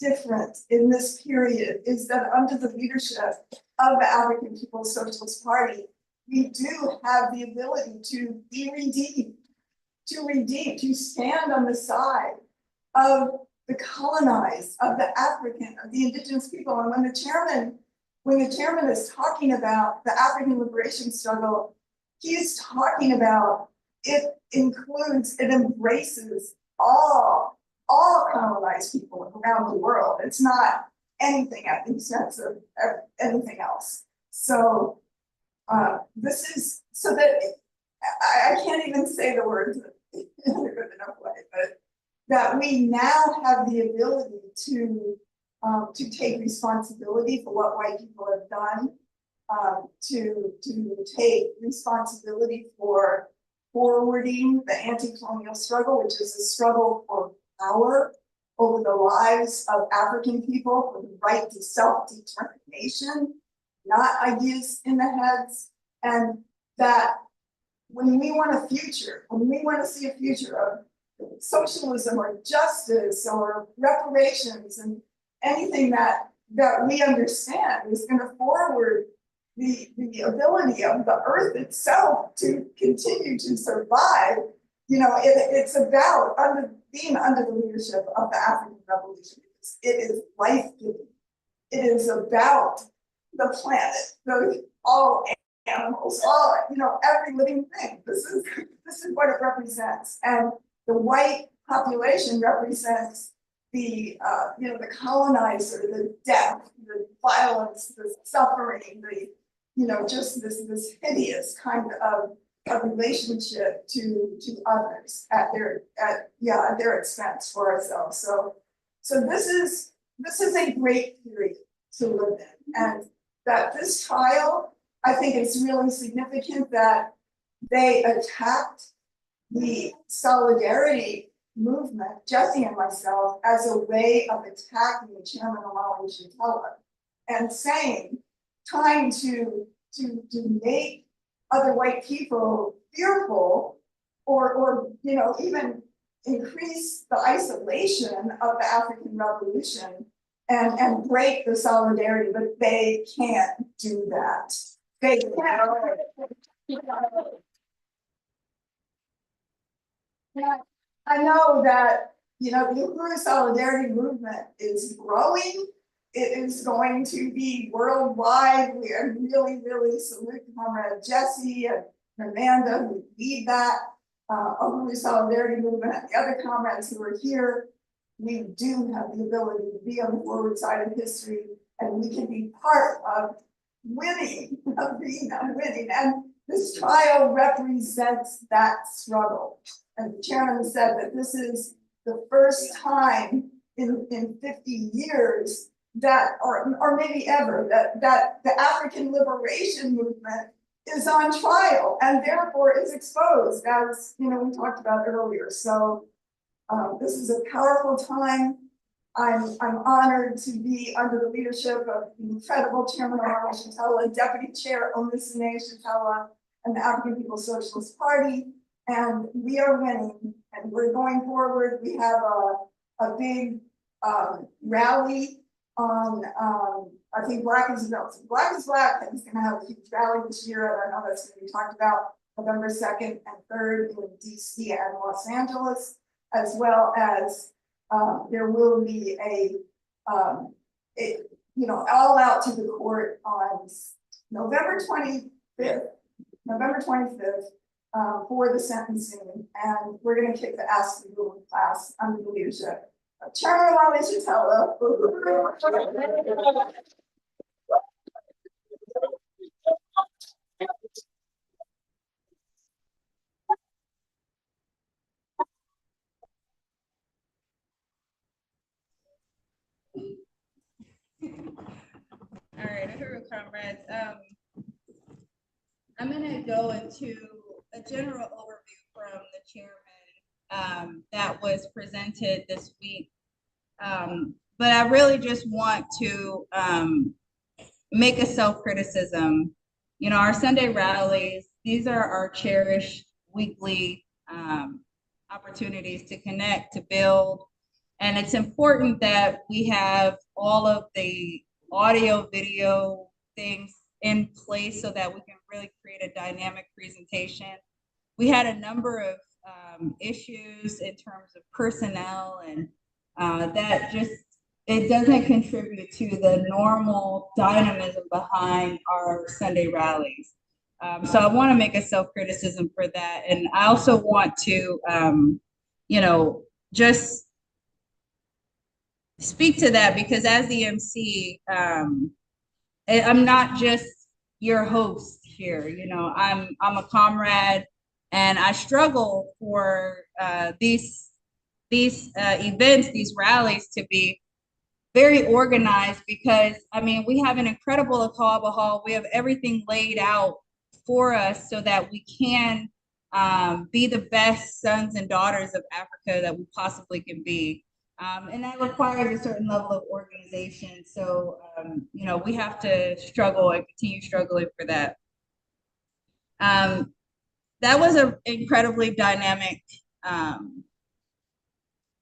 different in this period is that under the leadership of the African People's Socialist Party, we do have the ability to be redeemed, to stand on the side of the colonized, of the African, of the indigenous people. And when the chairman is talking about the African liberation struggle, he's talking about it embraces all colonized people around the world. It's not anything at the expense of anything else. So this is so that I can't even say the words in a good enough way, but that we now have the ability to take responsibility for what white people have done, to take responsibility for forwarding the anti-colonial struggle, which is a struggle for power over the lives of African people, for the right to self-determination, not ideas in the heads. And that when we want a future, when we want to see a future of socialism or justice or reparations and anything that we understand is going to forward the ability of the earth itself to continue to survive, you know, it's about being under the leadership of the African Revolution. It is life-giving. It is about the planet, all animals, all, you know, every living thing. This is what it represents. And the white population represents the you know, the colonizer, the death, the violence, the suffering, the, you know, just this hideous kind of relationship to others at their expense for ourselves. So this is a great period to live in, and that this trial, I think it's really significant that they attacked the solidarity movement, Jesse and myself, as a way of attacking the chairman Omali Yeshitela and saying, trying to make other white people fearful or you know, even increase the isolation of the African Revolution and break the solidarity, but they can't do that. They can't. I know that, you know, the Uhuru solidarity movement is growing. It is going to be worldwide. We are really salute Comrade Jesse and Amanda who lead that Uhuru solidarity movement, and the other comrades who are here. We do have the ability to be on the forward side of history, and we can be part of winning, of being winning. And this trial represents that struggle. And the chairman said that this is the first time in 50 years that, or maybe ever, that the African liberation movement is on trial and therefore is exposed, as we talked about earlier. So this is a powerful time. I'm honored to be under the leadership of the incredible Chairman Omali Yeshitela, Deputy Chair Omisane Yeshitela, and the African People's Socialist Party. And we are winning, and we're going forward. We have a big rally on, I think Black is Black is Black, and it's going to have a huge rally this year. And I know that's going to be talked about November 2nd and 3rd in DC and Los Angeles, as well as there will be a all out to the court on November 25th, for the sentencing, and we're going to kick the ass of the ruling class under the leadership of Chairman Omali Yeshitela. All right, Uhuru comrades. I'm gonna go into a general overview from the chairman that was presented this week. But I really just want to make a self-criticism. Our Sunday rallies, these are our cherished weekly opportunities to connect, to build. And it's important that we have all of the audio, video things in place so that we can really create a dynamic presentation. We had a number of issues in terms of personnel, and that just, it doesn't contribute to the normal dynamism behind our Sunday rallies. So I want to make a self-criticism for that. And I also want to, just speak to that, because as the MC, I'm not just your host here. I'm a comrade, and I struggle for these events, these rallies, to be very organized, because we have an incredible Akaba Hall. We have everything laid out for us so that we can be the best sons and daughters of Africa that we possibly can be. And that requires a certain level of organization. So, we have to struggle and continue struggling for that. That was an incredibly dynamic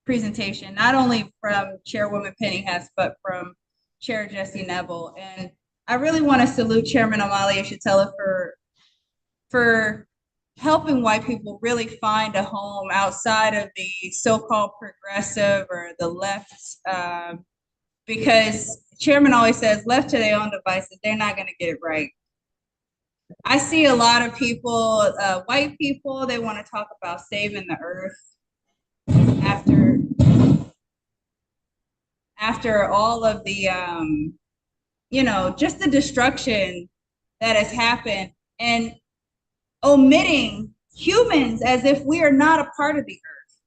presentation, not only from Chairwoman Penny Hess, but from Chair Jesse Neville. And I really want to salute Chairman Omali Yeshitela for helping white people really find a home outside of the so-called progressive or the left, because Chairman always says, left to their own devices, they're not going to get it right. I see a lot of people, white people, they want to talk about saving the earth after all of the, just the destruction that has happened, and omitting humans as if we are not a part of the earth.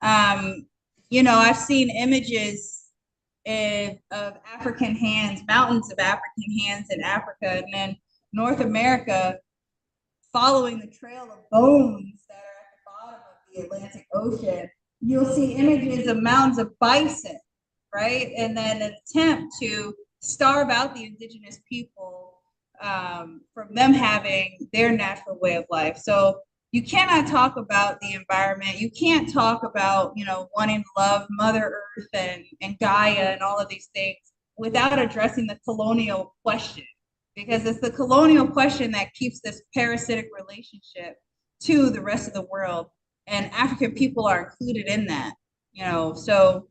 I've seen images of African hands, mountains of African hands in Africa, and then North America following the trail of bones that are at the bottom of the Atlantic Ocean. You'll see images of mounds of bison, right? And then an attempt to starve out the indigenous people from them having their natural way of life. So you cannot talk about the environment. You can't talk about, wanting to love Mother Earth and Gaia and all of these things without addressing the colonial question, because it's the colonial question that keeps this parasitic relationship to the rest of the world. And African people are included in that, So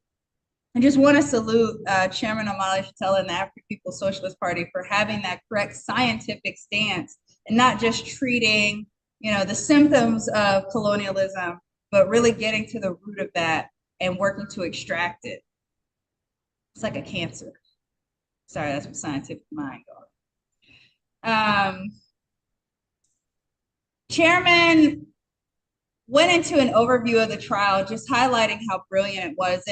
I just want to salute Chairman Omali Yeshitela and the African People's Socialist Party for having that correct scientific stance and not just treating, the symptoms of colonialism, but really getting to the root of that and working to extract it. It's like a cancer. Sorry, that's what scientific mind goes. Chairman went into an overview of the trial, just highlighting how brilliant it was.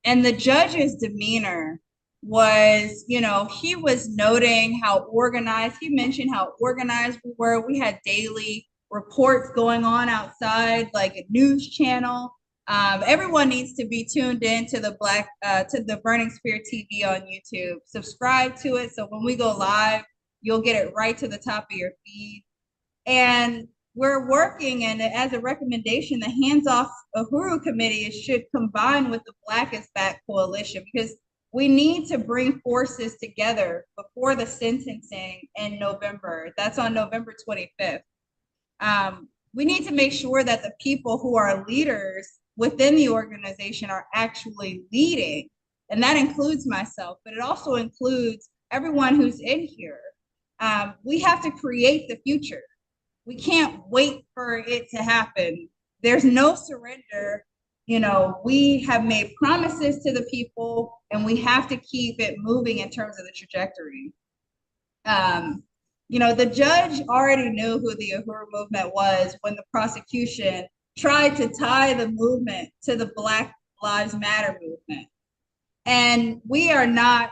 And the judge's demeanor was, you know, he was noting how organized, he mentioned how organized we were. We had daily reports going on outside, like a news channel. Everyone needs to be tuned in to the Burning Spear TV on YouTube. Subscribe to it, so when we go live, you'll get it right to the top of your feed. And we're working, and as a recommendation, the Hands Off Uhuru Committee should combine with the Black is Back Coalition, because we need to bring forces together before the sentencing in November. That's on November 25th. We need to make sure that the people who are leaders within the organization are actually leading. And that includes myself, but it also includes everyone who's in here. We have to create the future. We can't wait for it to happen. There's no surrender. You know, we have made promises to the people, and we have to keep it moving in terms of the trajectory. You know, the judge already knew who the Uhuru movement was when the prosecution tried to tie the movement to the Black Lives Matter movement. And we are not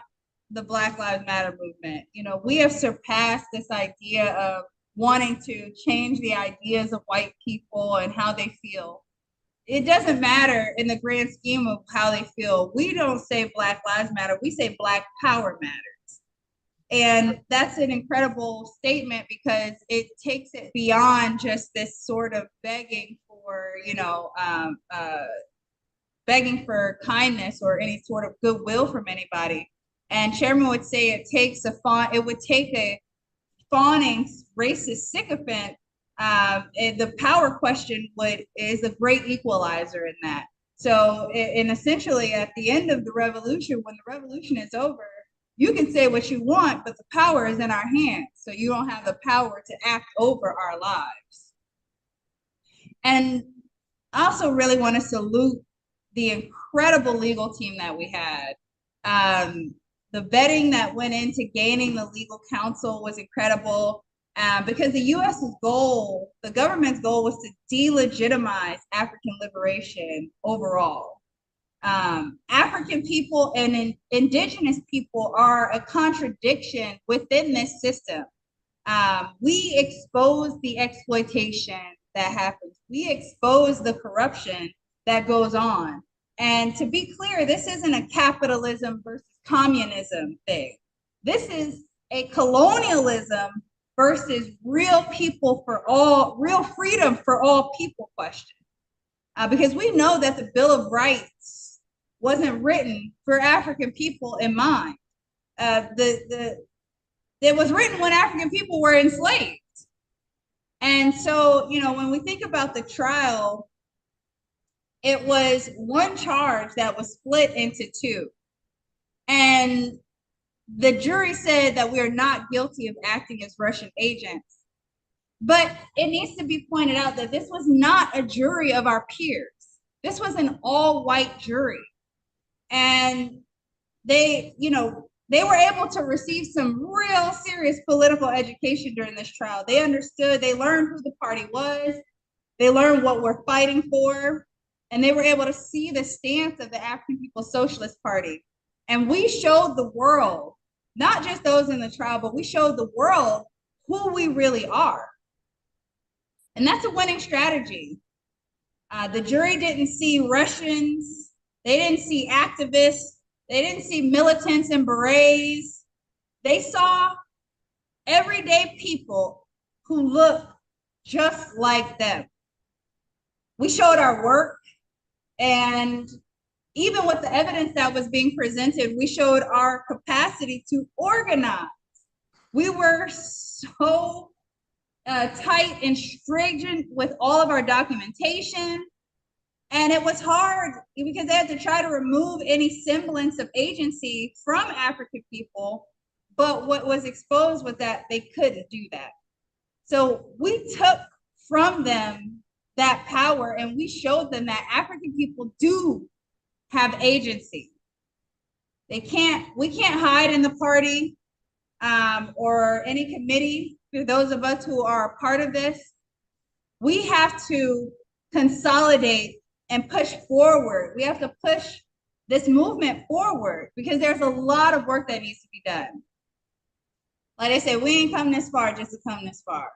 the Black Lives Matter movement. You know, we have surpassed this idea of wanting to change the ideas of white people and how they feel. It doesn't matter in the grand scheme of how they feel. We don't say Black Lives Matter, we say Black Power Matters. And that's an incredible statement, because it takes it beyond just this sort of begging for, you know, begging for kindness or any sort of goodwill from anybody. And Chairman would say it would take a fawning racist sycophant. And the power question is a great equalizer in that. So, and essentially at the end of the revolution, when the revolution is over, you can say what you want, but the power is in our hands. So you don't have the power to act over our lives. And I also really want to salute the incredible legal team that we had. The vetting that went into gaining the legal counsel was incredible, because the U.S.'s goal, the government's goal, was to delegitimize African liberation overall. African people and indigenous people are a contradiction within this system. We expose the exploitation that happens. We expose the corruption that goes on. And to be clear, this isn't a capitalism versus communism thing. This is a colonialism versus real people for all, real freedom for all people question. Because we know that the Bill of Rights wasn't written for African people in mind. It was written when African people were enslaved. And so, you know, when we think about the trial, it was one charge that was split into two. And the jury said that we are not guilty of acting as Russian agents. But it needs to be pointed out that this was not a jury of our peers. This was an all-white jury. And they, you know, they were able to receive some real serious political education during this trial. They understood, they learned who the party was, they learned what we're fighting for, and they were able to see the stance of the African People's Socialist Party. And we showed the world, not just those in the trial, but we showed the world who we really are. And that's a winning strategy. The jury didn't see Russians, they didn't see activists, they didn't see militants in berets. They saw everyday people who look just like them. We showed our work, and even with the evidence that was being presented, we showed our capacity to organize. We were so tight and stringent with all of our documentation. And it was hard because they had to try to remove any semblance of agency from African people. But what was exposed was that they couldn't do that. So we took from them that power, and we showed them that African people do have agency. We can't hide in the party or any committee. For those of us who are a part of this, we have to consolidate and push forward. We have to push this movement forward because there's a lot of work that needs to be done. Like I said, we ain't come this far just to come this far.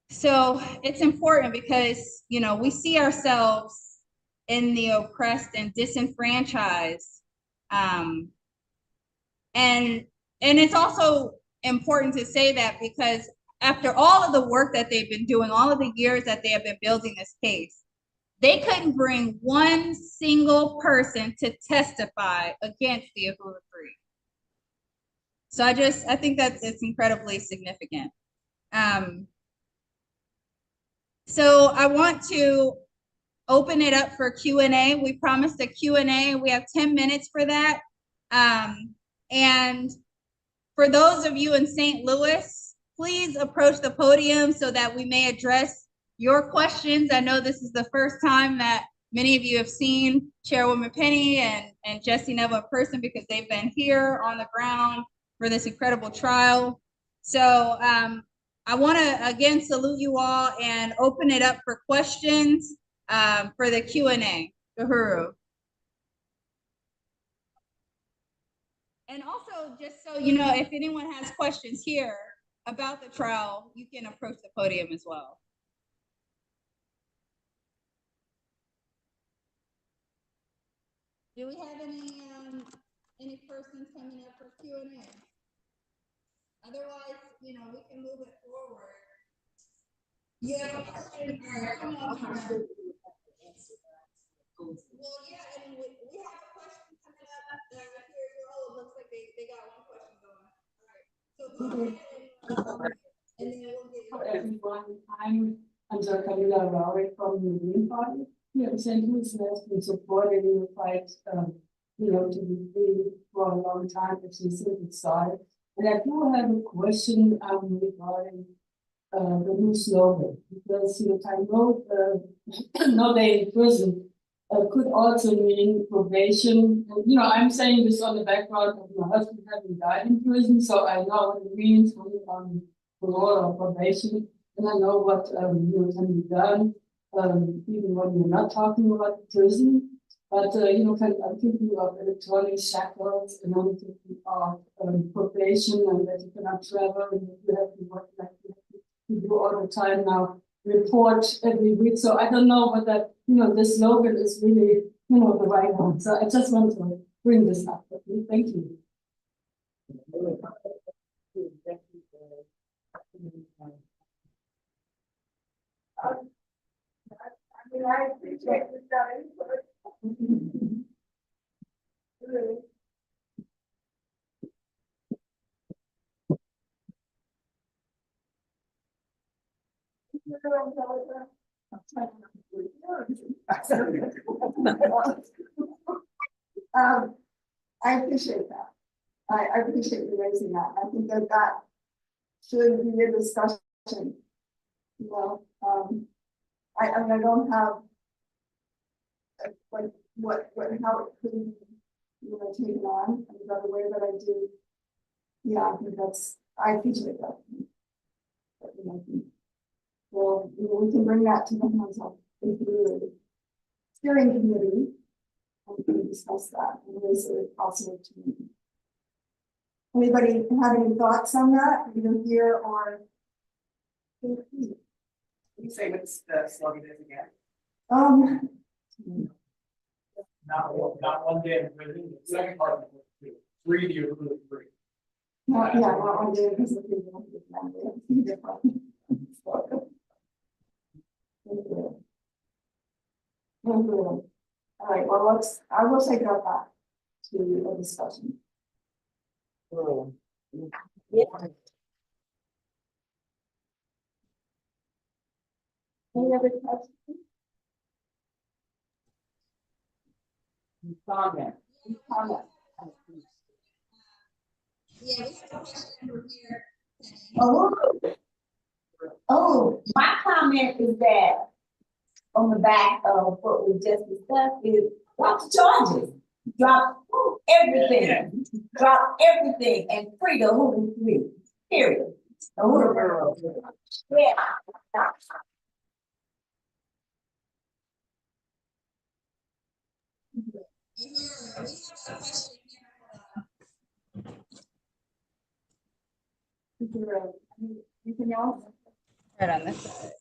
So it's important because, you know, we see ourselves in the oppressed and disenfranchised. And it's also important to say that because after all of the work that they've been doing, all of the years that they have been building this case, they couldn't bring one single person to testify against the Uhuru 3. So I think that it's incredibly significant. So I want to open it up for Q&A. We promised a Q&A. We have 10 minutes for that. And for those of you in St. Louis, please approach the podium so that we may address your questions. I know this is the first time that many of you have seen Chairwoman Penny and Jesse Neville in person because they've been here on the ground for this incredible trial. So I want to again salute you all and open it up for questions for the Q&A. Uhuru. And also, just so you know, if anyone has questions here about the trial, you can approach the podium as well. Do we have any persons coming up for Q&A? Otherwise, you know, we can move it forward. You have a question? All right, come on. Well, yeah, and we have a question coming up here as well. It looks like they got one question going. All right, so go ahead and then we'll get for everyone. I'm Camila Rowley from the Green Party. Here in St. Louis has been supporting the fight, you know, to be free for a long time, as you said inside. And I do have a question regarding the new slogan, because you know, I know no day in prison could also mean probation. And, you know, I'm saying this on the background of my husband having died in prison, so I know what it means when you're on parole or probation, and I know what you know, can be done, even when you're not talking about prison. But you know, I'm thinking of electronic shackles, and I'm thinking of probation, and that you cannot travel, and you have to work like you do all the time now, report every week. So I don't know whether, you know, this slogan is really, you know, the right one. So I just want to bring this up. Thank you. I appreciate this input. I appreciate that. I appreciate you raising that. I think that should be a discussion. You know, I mean, I don't have like how it could be, you know, taken on in the way that I do. Yeah, I think I appreciate that. Well, you know, we can bring that to the council into the steering committee and we can discuss that and raise it possible to me. Anybody have any thoughts on that, either here or? Can you say what the slogan is again? Not one day in prison. The second part of it, free to your free. Not one day because of the different. All right, well, I will take that back to a discussion. Yeah. Any other questions? Comment. Yeah, we have a question over here. Oh, my comment is that on the back of what we just discussed is drop the charges, drop everything, and free the Uhuru 3. Period. The Uhuru. Yeah. Anything else? Right on this side.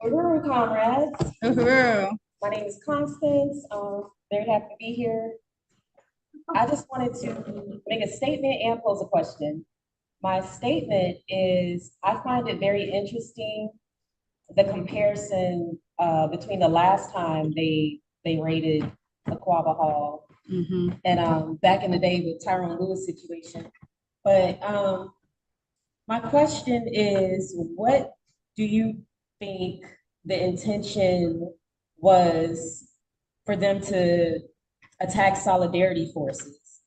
Uhuru, comrades. Uhuru. My name is Constance. Very happy to be here. I just wanted to make a statement and pose a question. My statement is, I find it very interesting, the comparison between the last time they raided Aquaba Hall and back in the day with Tyrone Lewis situation. But my question is, what do you think the intention was for them to attack solidarity forces?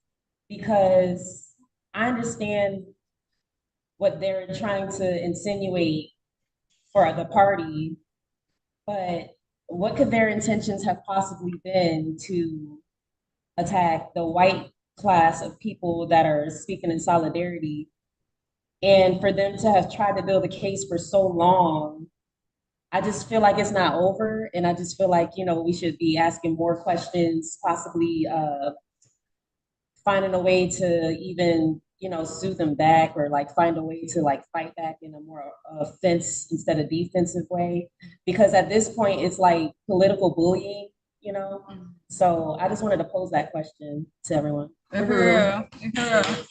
Because I understand what they're trying to insinuate for the party, but what could their intentions have possibly been to attack the white class of people that are speaking in solidarity? And for them to have tried to build a case for so long, I just feel like it's not over. And I just feel like, you know, we should be asking more questions, possibly finding a way to even, you know, sue them back, or like find a way to like fight back in a more offense instead of defensive way. Because at this point, it's like political bullying, you know? So I just wanted to pose that question to everyone. Uhuru. Uhuru.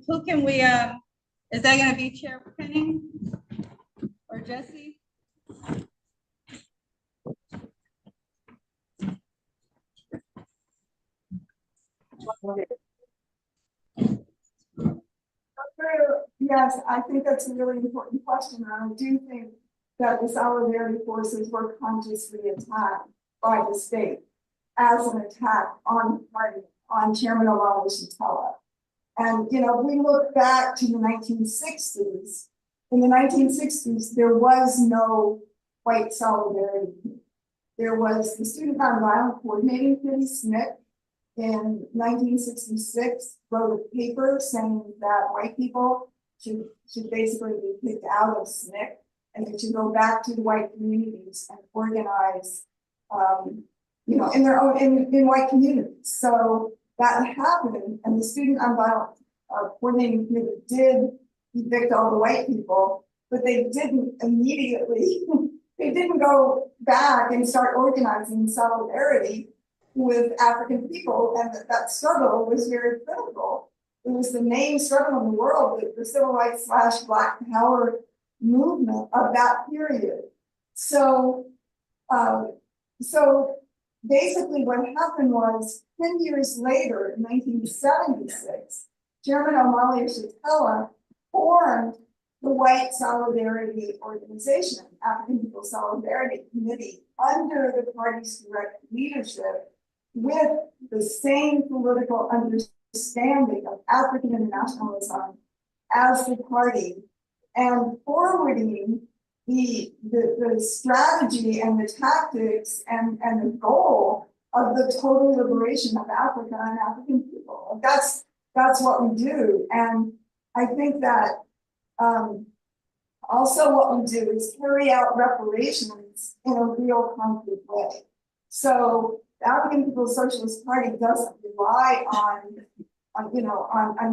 Who can we, is that gonna be Chair Penny or Jesse? Yes, I think that's a really important question, and I do think that the solidarity forces were consciously attacked by the state as an attack on the party, on Chairman Penny. And, you know, we look back to the 1960s. In the 1960s, there was no white solidarity. There was the Student Nonviolent Coordinating Committee, SNCC, in 1966, wrote a paper saying that white people should basically be kicked out of SNCC, and they should go back to the white communities and organize, you know, in their own, in white communities. So that happened, and the Student Nonviolent Coordinating Committee did evict all the white people, but they didn't immediately, they didn't go back and start organizing solidarity with African people, and that struggle was very critical. It was the main struggle in the world, the civil rights / Black Power movement of that period. So, so basically what happened was 10 years later, in 1976, Chairman Penny formed the White Solidarity Organization, African People Solidarity Committee, under the party's direct leadership, with the same political understanding of African internationalism as the party, and forwarding the strategy and the tactics and the goal of the total liberation of Africa and African people. That's what we do. And I think that also what we do is carry out reparations in a real concrete way. So the African People's Socialist Party doesn't rely on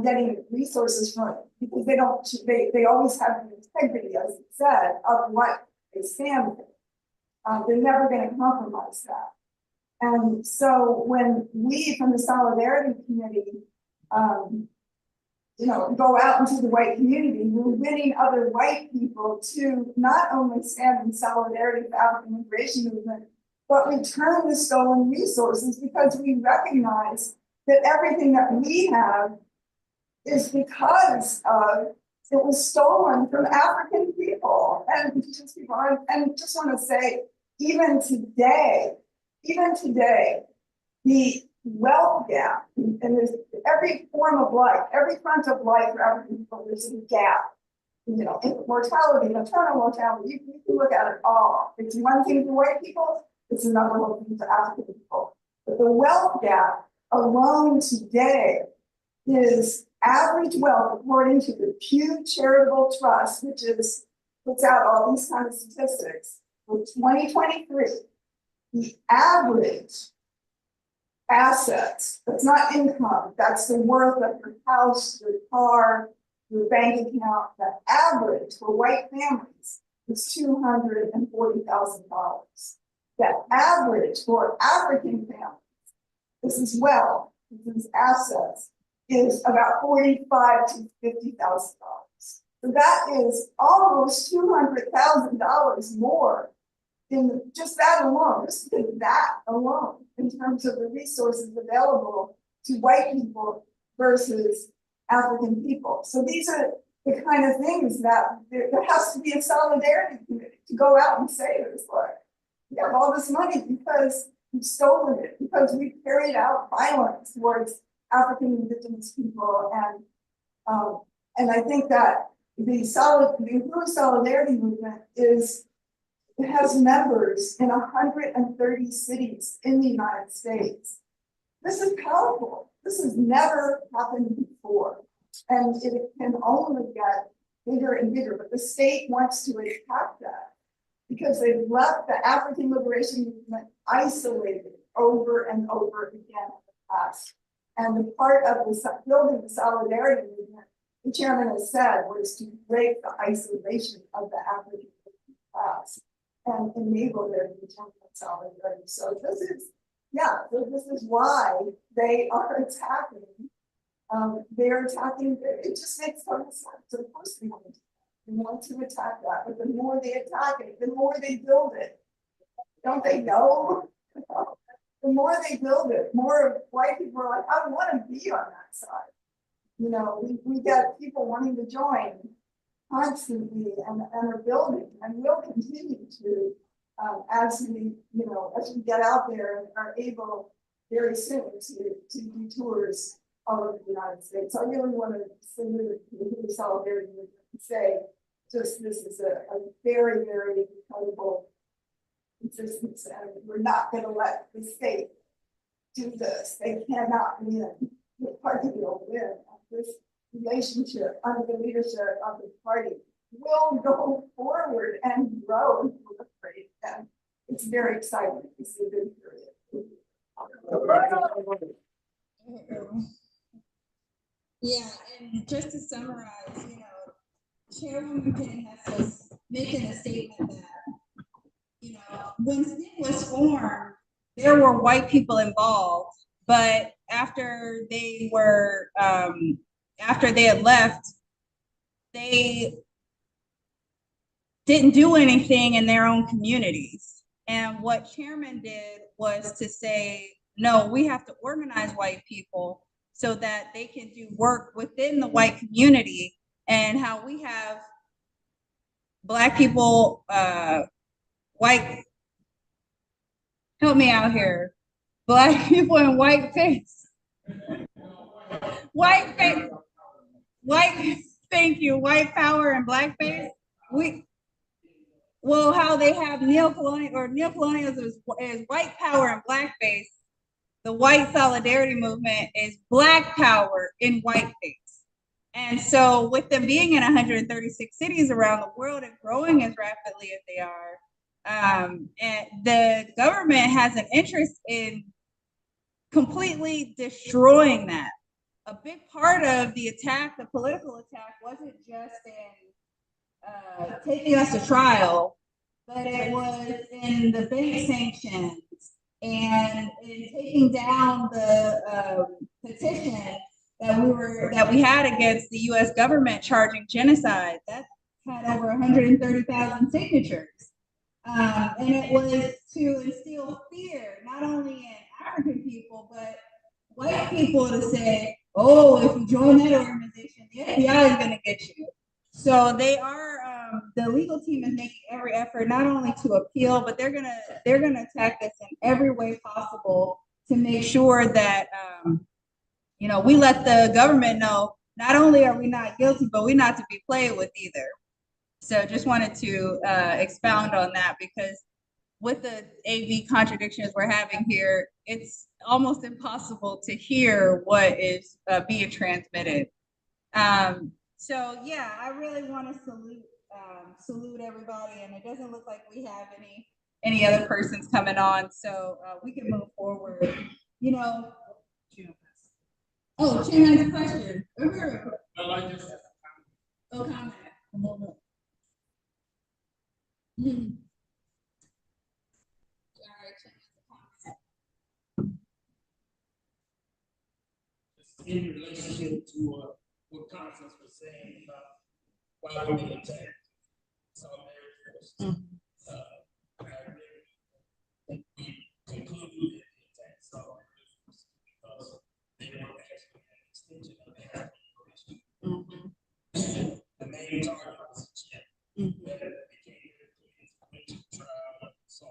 getting resources from it, because they always have the integrity, as it said, of what they stand for. They're never going to compromise that. And so when we from the Solidarity Committee, go out into the white community, we're winning other white people to not only stand in solidarity with the African liberation movement, but return the stolen resources, because we recognize that everything that we have is because it was stolen from African people and indigenous people. And just want to say, even today, the wealth gap, and there's every form of life, every front of life for African people, there's a gap. You know, in mortality, maternal mortality, you can look at it all. It's one thing for white people, it's another one thing for African people. But the wealth gap alone today is average wealth, according to the Pew Charitable Trust, which is puts out all these kind of statistics. For 2023, the average assets, that's not income, that's the worth of your house, your car, your bank account, the average for white families is $240,000. The average for African families, this is wealth, this is assets, is about $45,000 to $50,000. So that is almost $200,000 more in just that alone, just in that alone, in terms of the resources available to white people versus African people. So these are the kind of things that there has to be a solidarity committee to go out and say this, like, we have all this money because we've stolen it, because we've carried out violence towards African indigenous people. And I think that the Uhuru Solidarity Movement has members in 130 cities in the United States. This is powerful. This has never happened before. And it can only get bigger and bigger, but the state wants to attack that because they've left the African liberation movement isolated over and over again in the past. And the part of building the solidarity movement, the chairman has said, was to break the isolation of the African past and enable their determined solidarity. So this is why they are attacking. They're attacking, it just makes total sense. Of course they want to attack that, but the more they attack it, the more they build it. Don't they know? The more they build it, more white people are like, I want to be on that side. You know, we get people wanting to join constantly and are building, and we'll continue to as we get out there and are able very soon to do tours all over the United States. I really want to salute the solidarity movement and say, just this is a very, very incredible existence, and we're not going to let the state do this. They cannot win. The party will win. This relationship under the leadership of the party will go forward and grow. And it's very exciting. It's a good period. Yeah, and just to summarize, Chairwoman Penny Hess was making a statement that, when SNCC was formed, there were white people involved, but after they had left, they didn't do anything in their own communities. And what Chairman did was to say, no, we have to organize white people so that they can do work within the white community, and how we have Black people, help me out here, Black people in white face, thank you, white power and Black face. How they have neocolonialism is white power and Blackface. The white solidarity movement is Black power in whiteface. And so with them being in 136 cities around the world and growing as rapidly as they are, and the government has an interest in completely destroying that. A big part of the attack, the political attack, wasn't just in taking us to trial, but it was in the bank sanctions and in taking down the petition that we had against the U.S. government charging genocide. That had over 130,000 signatures, and it was to instill fear not only in African people but white people, to say, "Oh, if you join that organization, the FBI is going to get you." So they are. The legal team is making every effort not only to appeal, but they're gonna attack this in every way possible to make sure that we let the government know not only are we not guilty, but we're not to be played with either. So just wanted to expound on that, because with the AV contradictions we're having here, it's almost impossible to hear what is being transmitted. So yeah, I really want to salute salute everybody, and it doesn't look like we have any other persons coming on, so we can move forward. You know. Oh, Chair has a question. Oh, comment. Come on up. In relationship to what Constance was saying about why we being attacked. I think we concluded the attack because they were actually an extension of the African operation. The main target was a chip that became the trial. So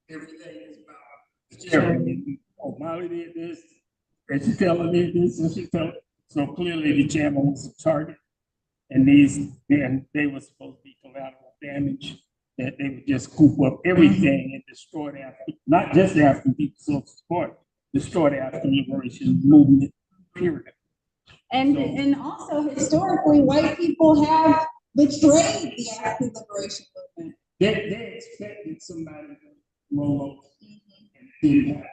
everything is about the chairman. Oh, Molly did this. And she telling me this, and she telling. So clearly the chairman was a target, and they were supposed to be collateral damage, that they would just scoop up everything and destroy the African, not just the African People Social Support, destroy the African Liberation Movement, period. And also historically, white people have betrayed the African Liberation Movement. They expected somebody to roll over and it didn't happen.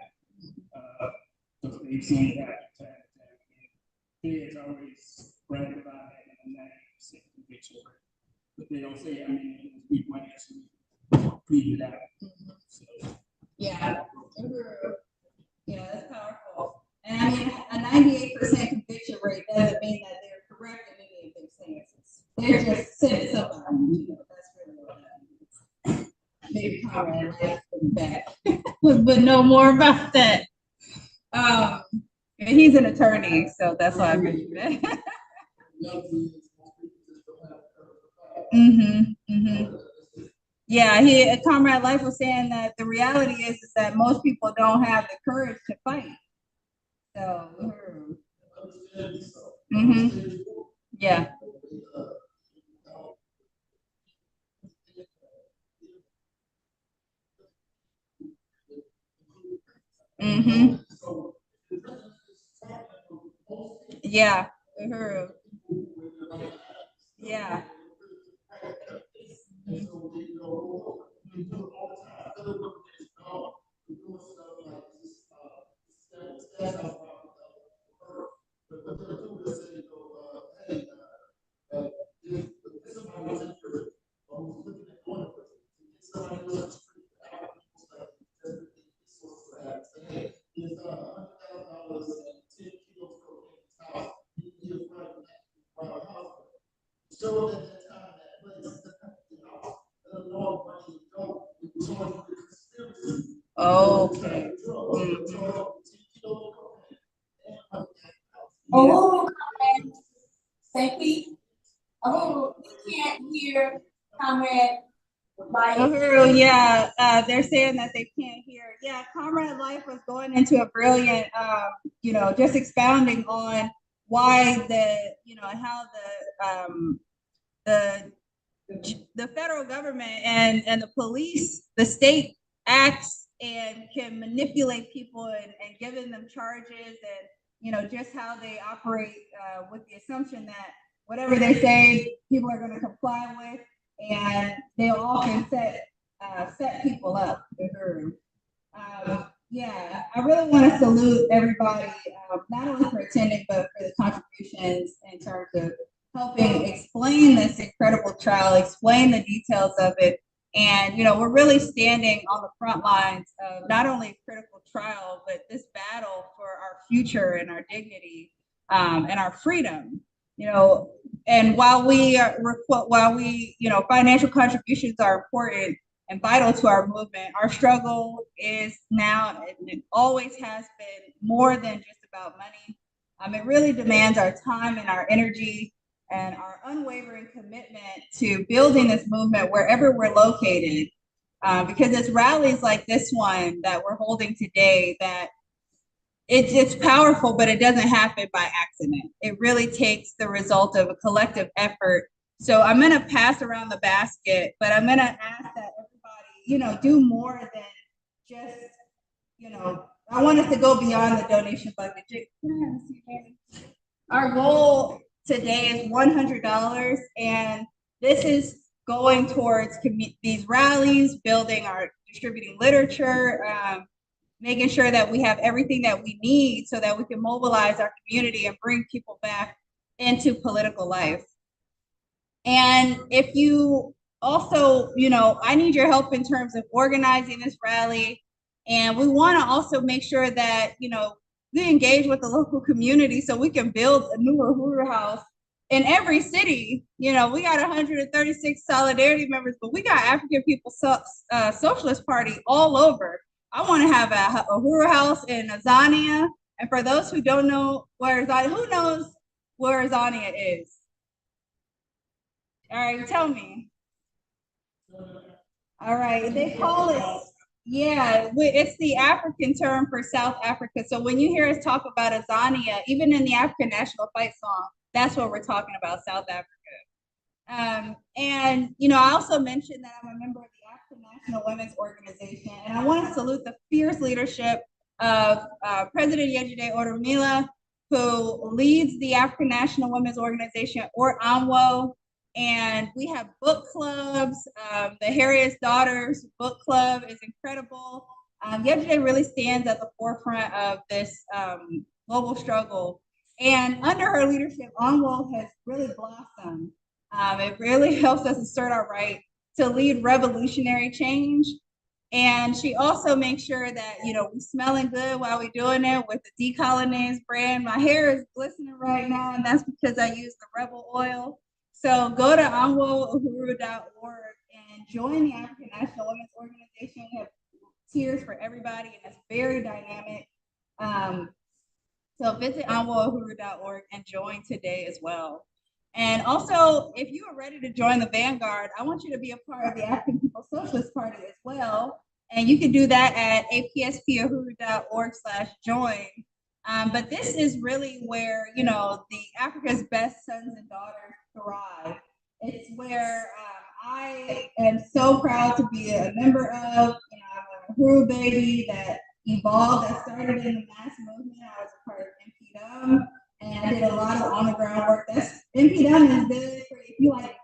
Because they've seen that time and time again. Feds always bragged about that in 90% conviction rate. But they don't say how many of those people actually pleaded out. So, yeah, that's powerful. And I mean, a 98% conviction rate doesn't mean that they're correct in any of their stances. They're just sending somebody, that's really what that means. Maybe Conrad might come back, but no more about that. He's an attorney, so that's why I mentioned that. Yeah, Comrade Life was saying that the reality is that most people don't have the courage to fight. So, yeah. Yeah. Yeah. Okay. Oh, St. Pete. Oh, we can't hear Comrade Life. Yeah, they're saying that they can't hear. Yeah, Comrade Life was going into a brilliant, just expounding on why how the federal government and the police, the state acts and can manipulate people and giving them charges and just how they operate with the assumption that whatever they say people are going to comply with, and they'll often set people up. Yeah, I really want to salute everybody, not only for attending, but for the contributions in terms of helping explain this incredible trial, explain the details of it. And, we're really standing on the front lines of not only a critical trial, but this battle for our future and our dignity and our freedom. And while financial contributions are important and vital to our movement, our struggle is now, and it always has been, more than just about money. It really demands our time and our energy and our unwavering commitment to building this movement wherever we're located. Because it's rallies like this one that we're holding today that it's powerful, but it doesn't happen by accident. It really takes the result of a collective effort. So I'm going to pass around the basket, but I'm going to ask that everybody, do more than just, I want us to go beyond the donation bucket. Our goal today is $100, and this is going towards these rallies, distributing literature, making sure that we have everything that we need so that we can mobilize our community and bring people back into political life. And if you also, I need your help in terms of organizing this rally. And we want to also make sure that, we engage with the local community so we can build a new Uhuru House in every city. We got 136 Solidarity members, but we got African People's Socialist Party all over. I want to have a Uhuru House in Azania. And for those who don't know where Azania, who knows where Azania is? All right, tell me. All right, they call it, it's the African term for South Africa. So when you hear us talk about Azania, even in the African National Fight song, that's what we're talking about, South Africa. And, I also mentioned that I'm a member of the African National Women's Organization, and I want to salute the fierce leadership of President Yejide Odumila, who leads the African National Women's Organization, or ANWO. And we have book clubs. The Harriet's Daughters book club is incredible. Yejide really stands at the forefront of this global struggle. And under her leadership, ANWO has really blossomed. It really helps us assert our right to lead revolutionary change. And she also makes sure that, we're smelling good while we're doing it with the Decolonize brand. My hair is glistening right now, and that's because I use the Rebel oil. So go to anwouhuru.org and join the African National Women's Organization. We have tiers for everybody, and it's very dynamic. So visit anwouhuru.org and join today as well. And also, if you are ready to join the Vanguard, I want you to be a part of the African People's Socialist Party as well. And you can do that at apspuhuru.org/join. But this is really where, the Africa's best sons and daughters thrive. It's where I am so proud to be a member of. I'm a Uhuru baby that evolved. I started in the mass movement. I was a part of NPDUM, and I did a lot of on the ground work. NPDUM is good for if you want to get,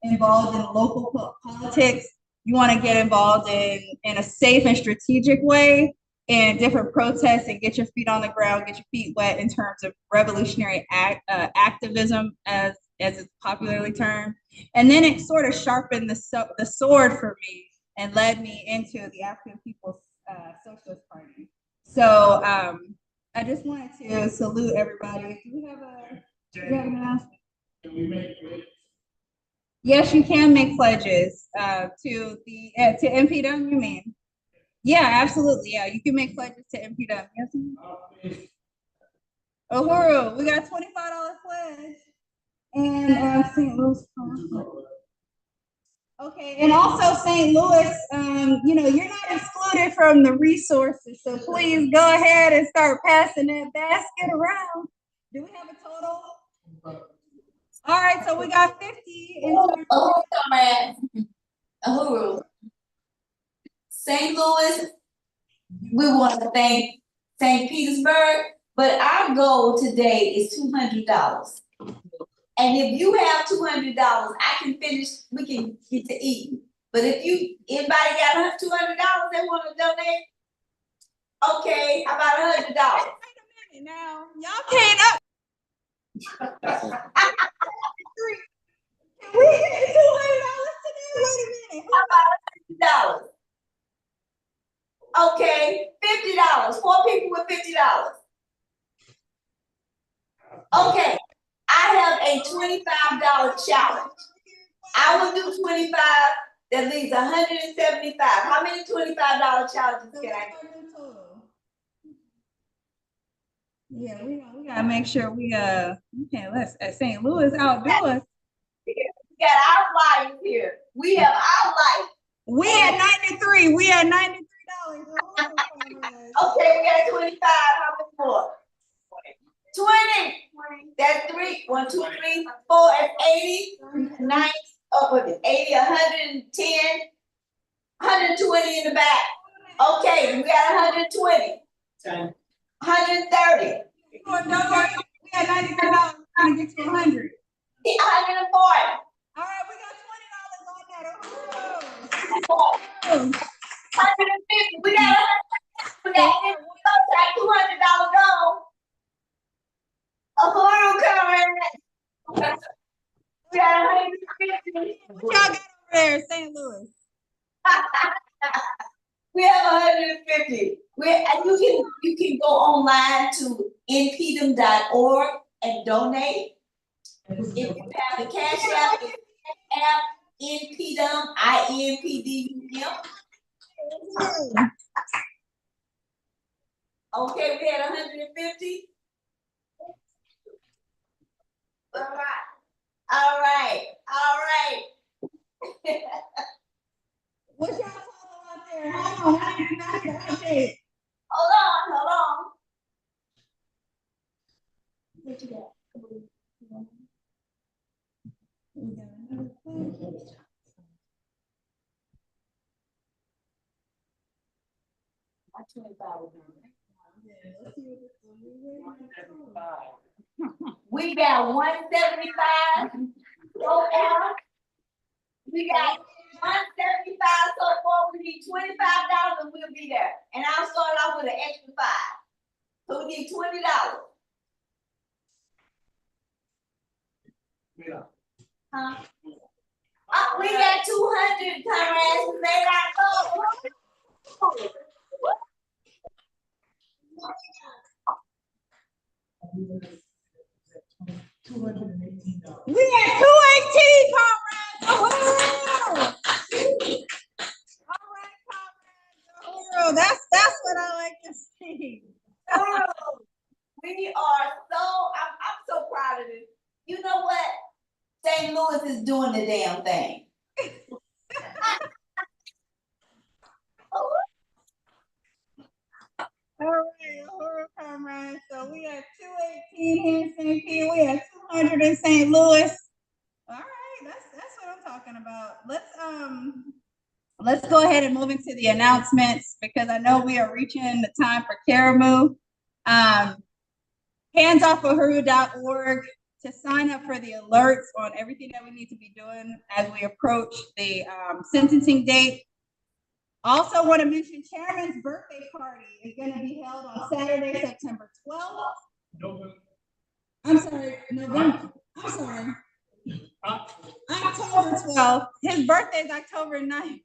involved in local politics. You want to get involved in a safe and strategic way in different protests and get your feet on the ground, get your feet wet in terms of revolutionary activism, as it's popularly termed. And then it sort of sharpened the sword for me and led me into the African People's Socialist Party. So I just wanted to salute everybody. Do we have an announcement? Can we make pledges? Yes, you can make pledges to NPDUM, you mean? Yeah, absolutely. Yeah, you can make pledges to NPDUM. Yes. Uhuru, we got $25 pledge. And St. Louis. Okay, and also St. Louis, you're not excluded from the resources, so please go ahead and start passing that basket around. Do we have a total? All right, so we got 50. Uhuru. St. Louis, we want to thank St. Petersburg, but our goal today is $200. And if you have $200, I can finish, we can get to eating. But if anybody got $200 they want to donate, okay, how about $100? Wait a minute now, y'all can't up. Can we get $200 today? Wait a minute. How about $100? Okay, $50. 4 people with $50. Okay. I have a $25 challenge. I will do 25. That leaves 175. How many $25 challenges can I do? Yeah, we gotta make sure we can't let St. Louis outdo us. We got our lives here. We have our life. We at 93. We at $93. Okay, we got 25. How many more? 20. That's 3. 1, 2, 3, 4. That's 80. 90. Oh, what is it? 80, 110, 120 in the back. Okay, we got 120. 10. 130. Don't worry, we got $93. We're gonna get to 100. 140. All right, we got 150. We got $200 goal. Uhuru coming. We got 150. What y'all got over there, St. Louis? We have 150. And you can go online to npdem.org and donate. If you have the Cash App, npdem, INPDUM. Okay, we had 150. All right. What's y'all total out there? Hold on, I need to update. Hold on. What you got? We got 175 so far. We got 175 so far. We need $25 and we'll be there. And I'll start off with an extra 5. So we need $20. Yeah. Huh? We got 200 comrades. They got $218. We got 218, comrades. All right, comrades. That's what I like to see. We are I'm so proud of this. You know what? St. Louis is doing the damn thing. All right, Uhuru comrades. So we got 218 here in St. Pete. We have 200 in St. Louis. All right, that's what I'm talking about. Let's go ahead and move into the announcements because I know we are reaching the time for Karamu. Handsoffuhuru.org to sign up for the alerts on everything that we need to be doing as we approach the sentencing date. Also want to mention Chairman's birthday party is going to be held on Saturday, September 12th. October 12th. His birthday is October 9th.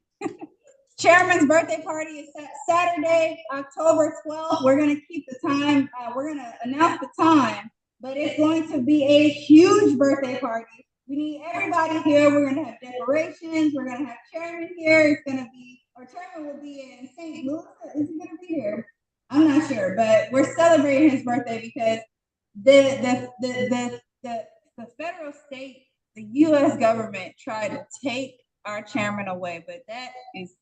Chairman's birthday party is Saturday, October 12th. We're going to keep the time. We're going to announce the time, but it's going to be a huge birthday party. We need everybody here. We're going to have decorations. We're going to have Chairman here. It's going to be, our Chairman will be in St. Louis. Is he going to be here? I'm not sure, but we're celebrating his birthday because the federal state, the U.S. government tried to take our chairman away, but that is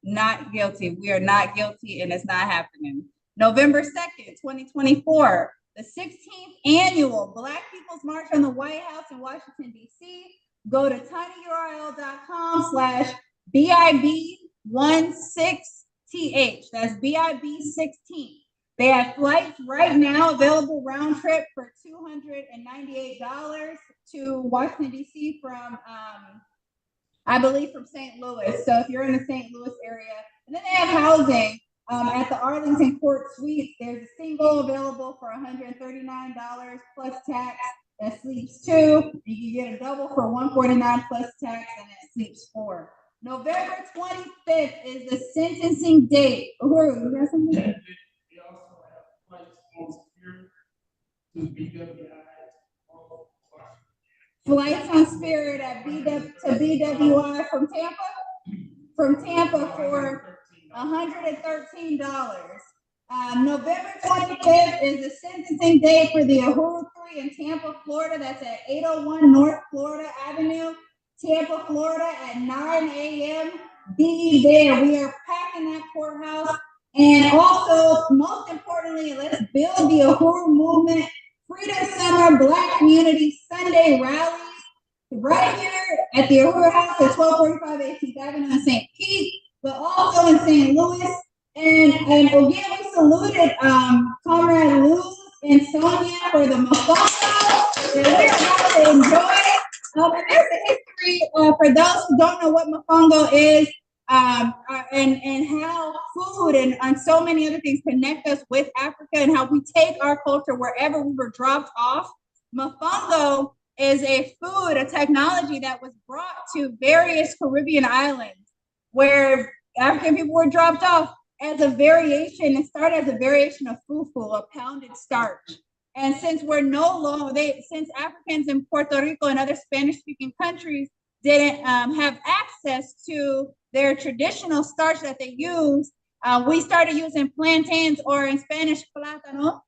not guilty. We are not guilty, and it's not happening. November 2nd, 2024, the 16th annual Black People's March on the White House in Washington, D.C. Go to tinyurl.com/BIB16TH. That's BIB16. They have flights right now available round trip for $298 to Washington, D.C. from, I believe, from St. Louis. So if you're in the St. Louis area, and then they have housing at the Arlington Court Suites. There's a single available for $139 plus tax that sleeps 2. You can get a double for $149 plus tax, and it sleeps 4. November 25th is the sentencing date. Uhuru, you got something? We also have flights on Spirit to BWI. Flights on Spirit at BWI from Tampa for $113. November 25th is the sentencing date for the Uhuru 3 in Tampa, Florida. That's at 801 North Florida Avenue, Tampa, Florida at 9 a.m. Be there. We are packing that courthouse. And also, most importantly, let's build the Uhuru movement. Freedom Summer Black Community Sunday rallies right here at the Uhuru House at 1245 18th Avenue in St. Pete, but also in St. Louis. And again, we saluted Comrade Luz and Sonia for the mofongo, and we're about to enjoy it. And there's a history for those who don't know what mofongo is. and how food and so many other things connect us with Africa and how we take our culture wherever we were dropped off. Mofongo is a food, a technology that was brought to various Caribbean islands where African people were dropped off as a variation. It started as a variation of fufu, a pounded starch. And since we're no longer, since Africans in Puerto Rico and other Spanish-speaking countries didn't have access to their traditional starch that they use, we started using plantains, or in Spanish, plátano.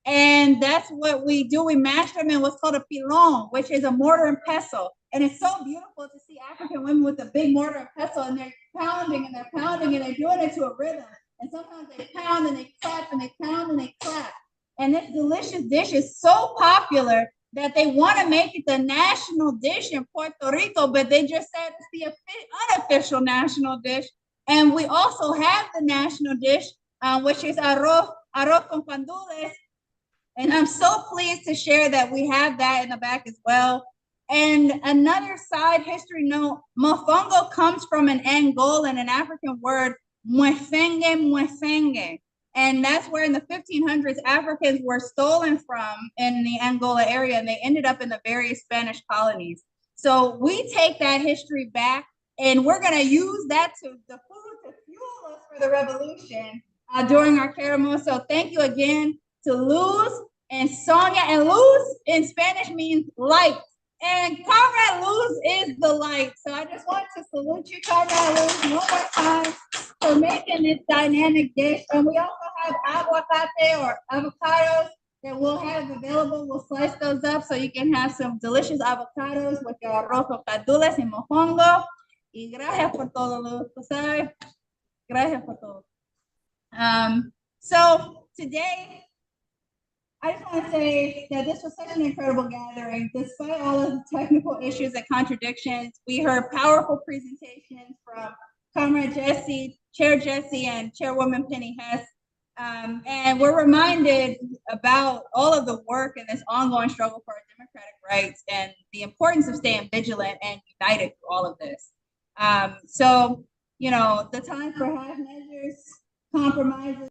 And that's what we do. We mash them in what's called a pilon, which is a mortar and pestle. And it's so beautiful to see African women with a big mortar and pestle, and they're pounding and they're pounding and they're doing it to a rhythm. And sometimes they pound and they clap and they pound and they clap. And this delicious dish is so popular that they want to make it the national dish in Puerto Rico, but they just said it's the unofficial national dish. And we also have the national dish, which is arroz con gandules. And I'm so pleased to share that we have that in the back as well. And another side history note, mofongo comes from an Angolan, an African word, muefenge. And that's where in the 1500s, Africans were stolen from in the Angola area, and they ended up in the various Spanish colonies. So we take that history back, and we're going to use that the food to fuel us for the revolution during our ceremony. So thank you again to Luz and Sonia. And Luz in Spanish means light. And Comrade Luz is the light. So I just want to salute you, Comrade Luz, one more time for making this dynamic dish. And we also have aguacate or avocados that we'll have available. We'll slice those up so you can have some delicious avocados with your arroz con gandules y mofongo. Y gracias por todo, Luz. Gracias por todo. So today, I just want to say that this was such an incredible gathering. Despite all of the technical issues and contradictions, we heard powerful presentations from Comrade Jesse, Chair Jesse, and Chairwoman Penny Hess. And we're reminded about all of the work and this ongoing struggle for our democratic rights and the importance of staying vigilant and united through all of this. So, you know, the time for half measures, compromises,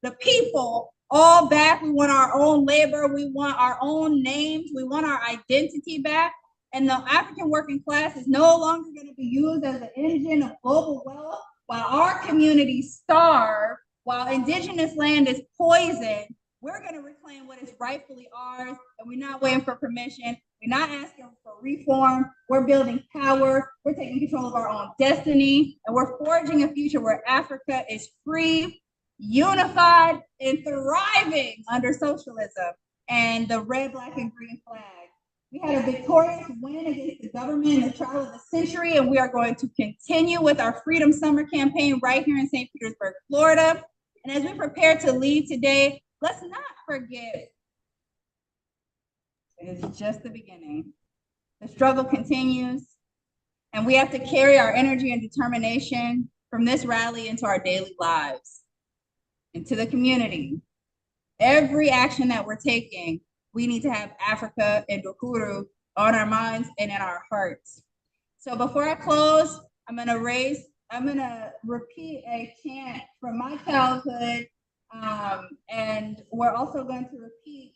the people all back. We want our own labor. We want our own names. We want our identity back. And the African working class is no longer going to be used as an engine of global wealth while our communities starve, while indigenous land is poisoned. We're going to reclaim what is rightfully ours, and we're not waiting for permission. We're not asking for reform. We're building power. We're taking control of our own destiny, and we're forging a future where Africa is free, unified, and thriving under socialism and the red, black, and green flag. We had a victorious win against the government in the trial of the century, and we are going to continue with our Freedom Summer campaign right here in St. Petersburg, Florida. And as we prepare to leave today, let's not forget, it's just the beginning. The struggle continues, and we have to carry our energy and determination from this rally into our daily lives, into the community. Every action that we're taking, we need to have Africa and Uhuru on our minds and in our hearts. So before I close, I'm gonna repeat a chant from my childhood, and we're also going to repeat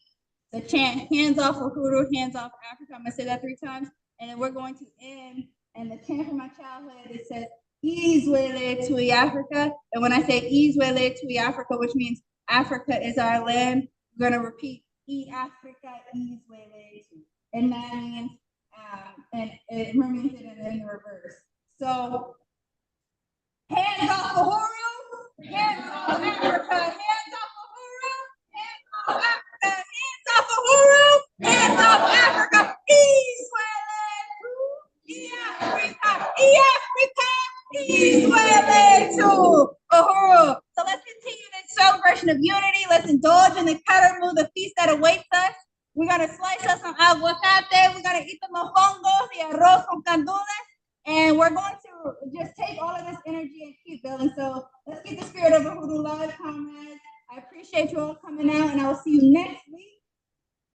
the chant, hands off Uhuru, hands off Africa. I'm gonna say that 3 times, and then we're going to end, and the chant from my childhood, it says, Izwele Tui Africa. And when I say Izwele Tui Africa, which means Africa is our land, we're gonna repeat, E Africa Izwele Tui. And that means, and it means it in the reverse. So, hands off Uhuru, hands off Africa, hands off Uhuru, hands off Africa, hands off Uhuru, hands off Africa, Izwele Africa, Izwele Uhuru. So let's continue this celebration of unity. Let's indulge in the karamu, the feast that awaits us. We're gonna slice us some aguacate. We're gonna eat the mofongo, the arroz con gandules. And we're going to just take all of this energy and keep building. So let's keep the spirit of Uhuru alive, comrades. I appreciate you all coming out, and I will see you next